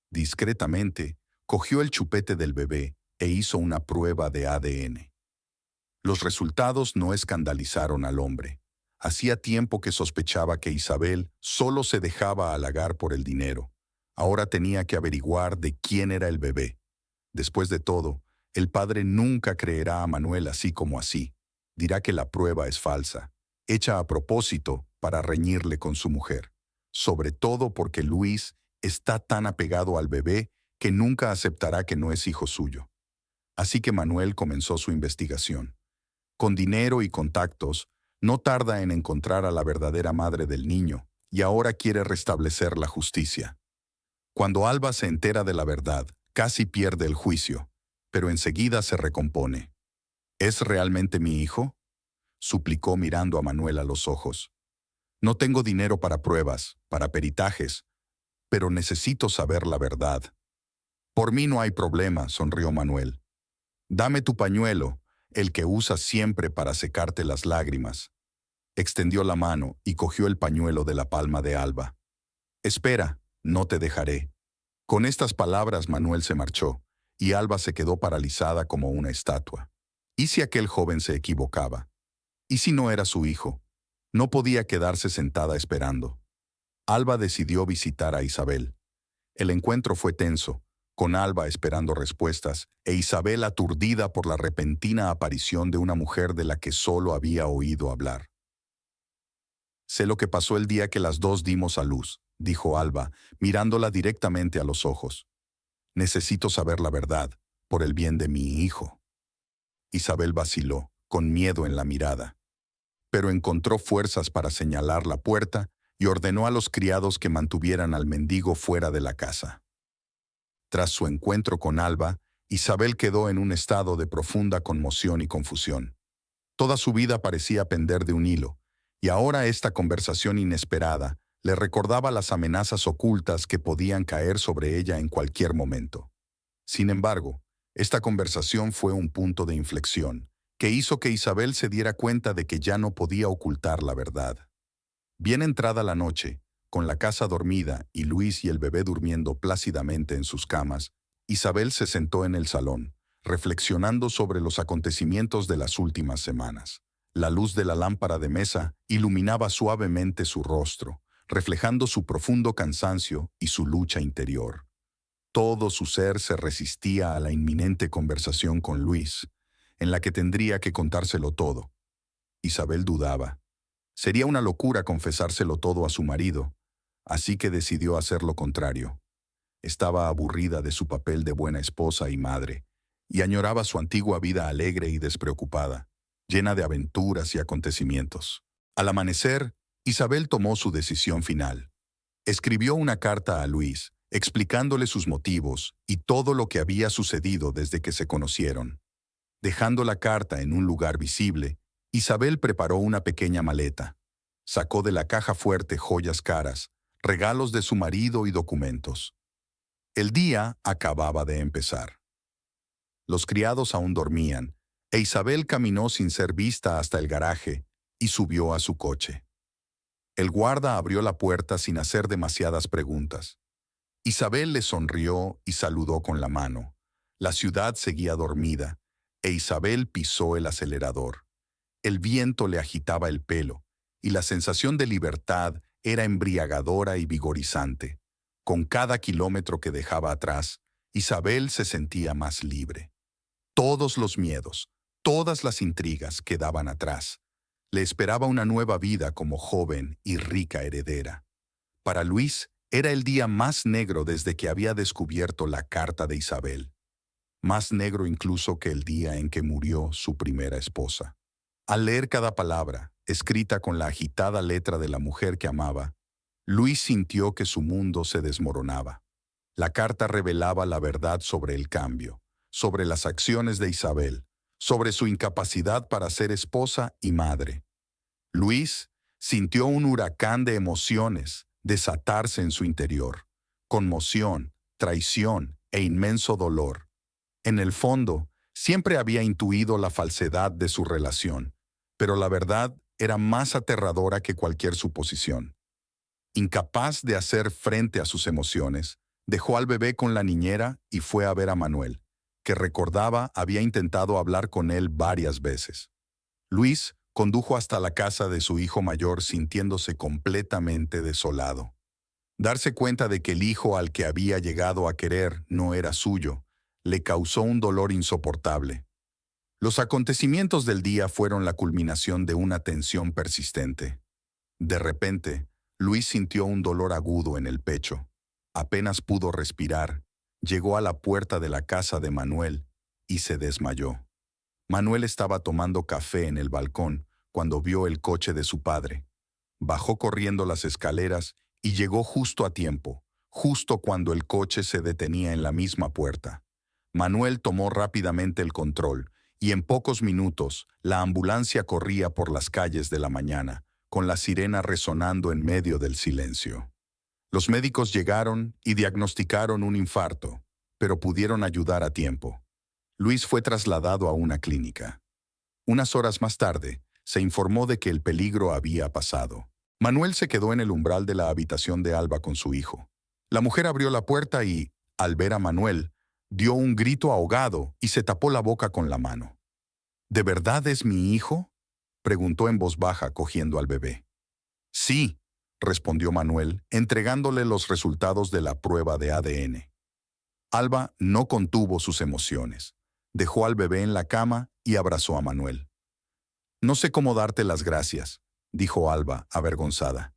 Discretamente, cogió el chupete del bebé e hizo una prueba de ADN. Los resultados no escandalizaron al hombre. Hacía tiempo que sospechaba que Isabel solo se dejaba halagar por el dinero. Ahora tenía que averiguar de quién era el bebé. Después de todo, el padre nunca creerá a Manuel así como así. Dirá que la prueba es falsa, hecha a propósito para reñirle con su mujer. Sobre todo porque Luis está tan apegado al bebé que nunca aceptará que no es hijo suyo. Así que Manuel comenzó su investigación. Con dinero y contactos, no tarda en encontrar a la verdadera madre del niño y ahora quiere restablecer la justicia. Cuando Alba se entera de la verdad, casi pierde el juicio, pero enseguida se recompone. ¿Es realmente mi hijo?, suplicó mirando a Manuel a los ojos. No tengo dinero para pruebas, para peritajes, pero necesito saber la verdad. Por mí no hay problema, sonrió Manuel. Dame tu pañuelo, el que usas siempre para secarte las lágrimas. Extendió la mano y cogió el pañuelo de la palma de Alba. Espera, no te dejaré. Con estas palabras Manuel se marchó, y Alba se quedó paralizada como una estatua. ¿Y si aquel joven se equivocaba? ¿Y si no era su hijo? No podía quedarse sentada esperando. Alba decidió visitar a Isabel. El encuentro fue tenso, con Alba esperando respuestas e Isabel aturdida por la repentina aparición de una mujer de la que solo había oído hablar. Sé lo que pasó el día que las dos dimos a luz, dijo Alba, mirándola directamente a los ojos. Necesito saber la verdad, por el bien de mi hijo. Isabel vaciló, con miedo en la mirada. Pero encontró fuerzas para señalar la puerta y ordenó a los criados que mantuvieran al mendigo fuera de la casa. Tras su encuentro con Alba, Isabel quedó en un estado de profunda conmoción y confusión. Toda su vida parecía pender de un hilo, y ahora esta conversación inesperada le recordaba las amenazas ocultas que podían caer sobre ella en cualquier momento. Sin embargo, esta conversación fue un punto de inflexión, que hizo que Isabel se diera cuenta de que ya no podía ocultar la verdad. Bien entrada la noche, con la casa dormida y Luis y el bebé durmiendo plácidamente en sus camas, Isabel se sentó en el salón, reflexionando sobre los acontecimientos de las últimas semanas. La luz de la lámpara de mesa iluminaba suavemente su rostro, reflejando su profundo cansancio y su lucha interior. Todo su ser se resistía a la inminente conversación con Luis, en la que tendría que contárselo todo. Isabel dudaba. Sería una locura confesárselo todo a su marido, así que decidió hacer lo contrario. Estaba aburrida de su papel de buena esposa y madre, y añoraba su antigua vida alegre y despreocupada, llena de aventuras y acontecimientos. Al amanecer, Isabel tomó su decisión final. Escribió una carta a Luis, explicándole sus motivos y todo lo que había sucedido desde que se conocieron. Dejando la carta en un lugar visible, Isabel preparó una pequeña maleta. Sacó de la caja fuerte joyas caras, regalos de su marido y documentos. El día acababa de empezar. Los criados aún dormían, e Isabel caminó sin ser vista hasta el garaje y subió a su coche. El guarda abrió la puerta sin hacer demasiadas preguntas. Isabel le sonrió y saludó con la mano. La ciudad seguía dormida, e Isabel pisó el acelerador. El viento le agitaba el pelo, y la sensación de libertad era embriagadora y vigorizante. Con cada kilómetro que dejaba atrás, Isabel se sentía más libre. Todos los miedos, todas las intrigas quedaban atrás. Le esperaba una nueva vida como joven y rica heredera. Para Luis, era el día más negro desde que había descubierto la carta de Isabel. Más negro incluso que el día en que murió su primera esposa. Al leer cada palabra, escrita con la agitada letra de la mujer que amaba, Luis sintió que su mundo se desmoronaba. La carta revelaba la verdad sobre el cambio, sobre las acciones de Isabel, sobre su incapacidad para ser esposa y madre. Luis Sintió un huracán de emociones desatarse en su interior. Conmoción, traición e inmenso dolor. En el fondo, siempre había intuido la falsedad de su relación, pero la verdad era más aterradora que cualquier suposición. Incapaz de hacer frente a sus emociones, dejó al bebé con la niñera y fue a ver a Manuel, que recordaba había intentado hablar con él varias veces. Luis condujo hasta la casa de su hijo mayor sintiéndose completamente desolado. Darse cuenta de que el hijo al que había llegado a querer no era suyo, le causó un dolor insoportable. Los acontecimientos del día fueron la culminación de una tensión persistente. De repente, Luis sintió un dolor agudo en el pecho. Apenas pudo respirar. Llegó a la puerta de la casa de Manuel y se desmayó. Manuel estaba tomando café en el balcón cuando vio el coche de su padre. Bajó corriendo las escaleras y llegó justo a tiempo, justo cuando el coche se detenía en la misma puerta. Manuel tomó rápidamente el control y en pocos minutos la ambulancia corría por las calles de la mañana, con la sirena resonando en medio del silencio. Los médicos llegaron y diagnosticaron un infarto, pero pudieron ayudar a tiempo. Luis fue trasladado a una clínica. Unas horas más tarde, se informó de que el peligro había pasado. Manuel se quedó en el umbral de la habitación de Alba con su hijo. La mujer abrió la puerta y, al ver a Manuel, dio un grito ahogado y se tapó la boca con la mano. ¿De verdad es mi hijo?, preguntó en voz baja cogiendo al bebé. Sí, respondió Manuel, entregándole los resultados de la prueba de ADN. Alba no contuvo sus emociones. Dejó al bebé en la cama y abrazó a Manuel. No sé cómo darte las gracias, dijo Alba, avergonzada.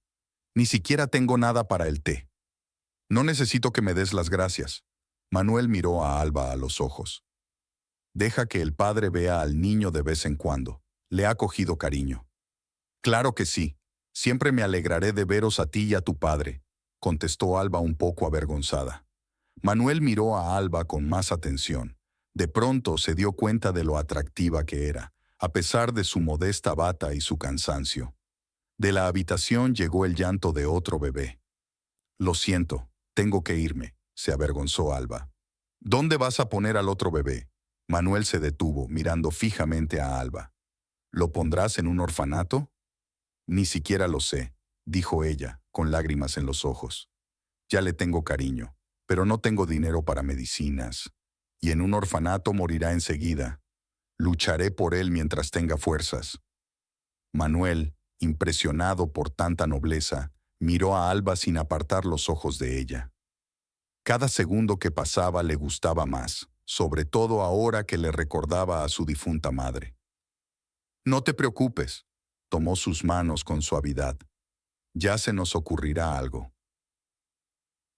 Ni siquiera tengo nada para el té. No necesito que me des las gracias. Manuel miró a Alba a los ojos. Deja que el padre vea al niño de vez en cuando. Le ha cogido cariño. Claro que sí. Siempre me alegraré de veros a ti y a tu padre, contestó Alba un poco avergonzada. Manuel miró a Alba con más atención. De pronto se dio cuenta de lo atractiva que era, a pesar de su modesta bata y su cansancio. De la habitación llegó el llanto de otro bebé. Lo siento, tengo que irme, se avergonzó Alba. ¿Dónde vas a poner al otro bebé? Manuel se detuvo, mirando fijamente a Alba. ¿Lo pondrás en un orfanato? Ni siquiera lo sé, dijo ella, con lágrimas en los ojos. Ya le tengo cariño, pero no tengo dinero para medicinas. Y en un orfanato morirá enseguida. Lucharé por él mientras tenga fuerzas. Manuel, impresionado por tanta nobleza, miró a Alba sin apartar los ojos de ella. Cada segundo que pasaba le gustaba más, sobre todo ahora que le recordaba a su difunta madre. No te preocupes, tomó sus manos con suavidad. Ya se nos ocurrirá algo.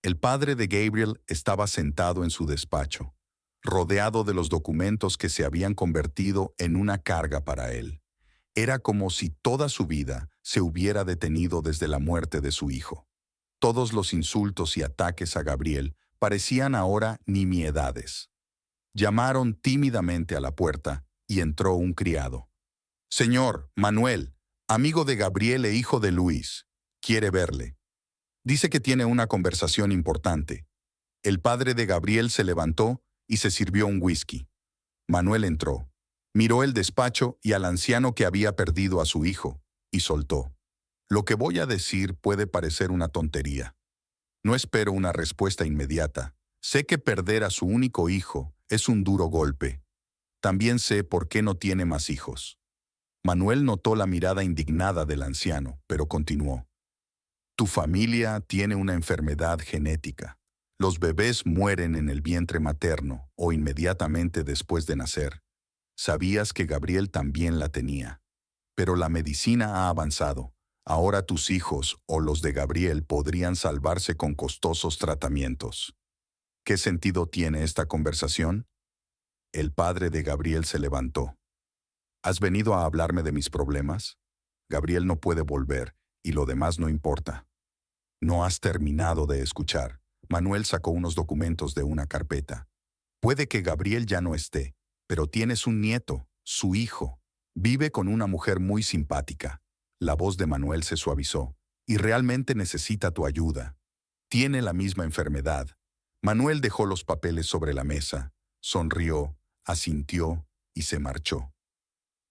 El padre de Gabriel estaba sentado en su despacho, rodeado de los documentos que se habían convertido en una carga para él. Era como si toda su vida se hubiera detenido desde la muerte de su hijo. Todos los insultos y ataques a Gabriel parecían ahora nimiedades. Llamaron tímidamente a la puerta y entró un criado. Señor, Manuel, amigo de Gabriel e hijo de Luis, quiere verle. Dice que tiene una conversación importante. El padre de Gabriel se levantó y se sirvió un whisky. Manuel entró, miró el despacho y al anciano que había perdido a su hijo, y soltó. Lo que voy a decir puede parecer una tontería. No espero una respuesta inmediata. Sé que perder a su único hijo es un duro golpe. También sé por qué no tiene más hijos. Manuel notó la mirada indignada del anciano, pero continuó. Tu familia tiene una enfermedad genética. Los bebés mueren en el vientre materno o inmediatamente después de nacer. Sabías que Gabriel también la tenía. Pero la medicina ha avanzado. Ahora tus hijos o los de Gabriel podrían salvarse con costosos tratamientos. ¿Qué sentido tiene esta conversación? El padre de Gabriel se levantó. ¿Has venido a hablarme de mis problemas? Gabriel no puede volver y lo demás no importa. No has terminado de escuchar. Manuel sacó unos documentos de una carpeta. Puede que Gabriel ya no esté, pero tienes un nieto, su hijo. Vive con una mujer muy simpática. La voz de Manuel se suavizó. Y realmente necesita tu ayuda. Tiene la misma enfermedad. Manuel dejó los papeles sobre la mesa, sonrió, asintió y se marchó.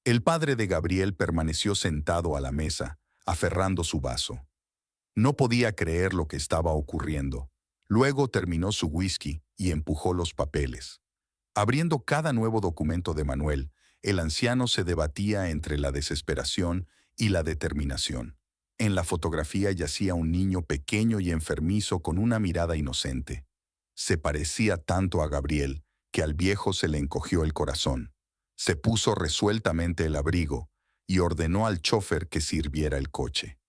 El padre de Gabriel permaneció sentado a la mesa, aferrando su vaso. No podía creer lo que estaba ocurriendo. Luego terminó su whisky y empujó los papeles. Abriendo cada nuevo documento de Manuel, el anciano se debatía entre la desesperación y la determinación. En la fotografía yacía un niño pequeño y enfermizo con una mirada inocente. Se parecía tanto a Gabriel que al viejo se le encogió el corazón. Se puso resueltamente el abrigo y ordenó al chofer que sirviera el coche.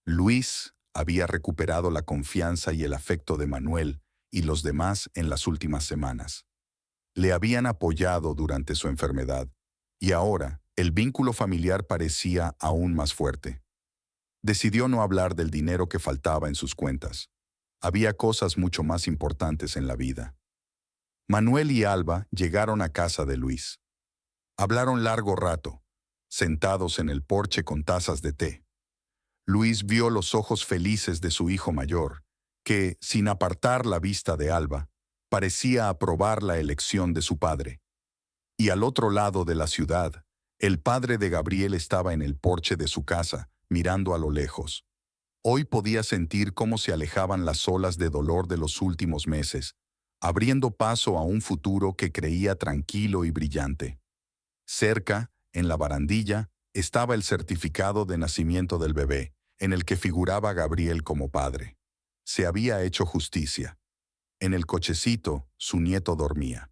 Luis había recuperado la confianza y el afecto de Manuel y los demás en las últimas semanas. Le habían apoyado durante su enfermedad y ahora el vínculo familiar parecía aún más fuerte. Decidió no hablar del dinero que faltaba en sus cuentas. Había cosas mucho más importantes en la vida. Manuel y Alba llegaron a casa de Luis. Hablaron largo rato, sentados en el porche con tazas de té. Luis vio los ojos felices de su hijo mayor, que, sin apartar la vista de Alba, parecía aprobar la elección de su padre. Y al otro lado de la ciudad, el padre de Gabriel estaba en el porche de su casa, mirando a lo lejos. Hoy podía sentir cómo se alejaban las olas de dolor de los últimos meses, abriendo paso a un futuro que creía tranquilo y brillante. Cerca, en la barandilla, estaba el certificado de nacimiento del bebé, en el que figuraba Gabriel como padre. Se había hecho justicia. En el cochecito, su nieto dormía.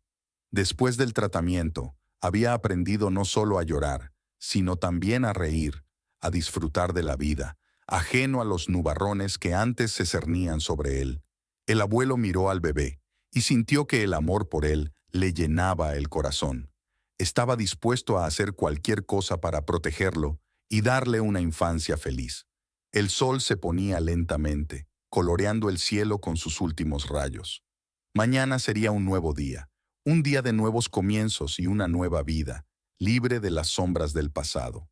Después del tratamiento, había aprendido no solo a llorar, sino también a reír, a disfrutar de la vida, ajeno a los nubarrones que antes se cernían sobre él. El abuelo miró al bebé y sintió que el amor por él le llenaba el corazón. Estaba dispuesto a hacer cualquier cosa para protegerlo y darle una infancia feliz. El sol se ponía lentamente, coloreando el cielo con sus últimos rayos. Mañana sería un nuevo día, un día de nuevos comienzos y una nueva vida, libre de las sombras del pasado.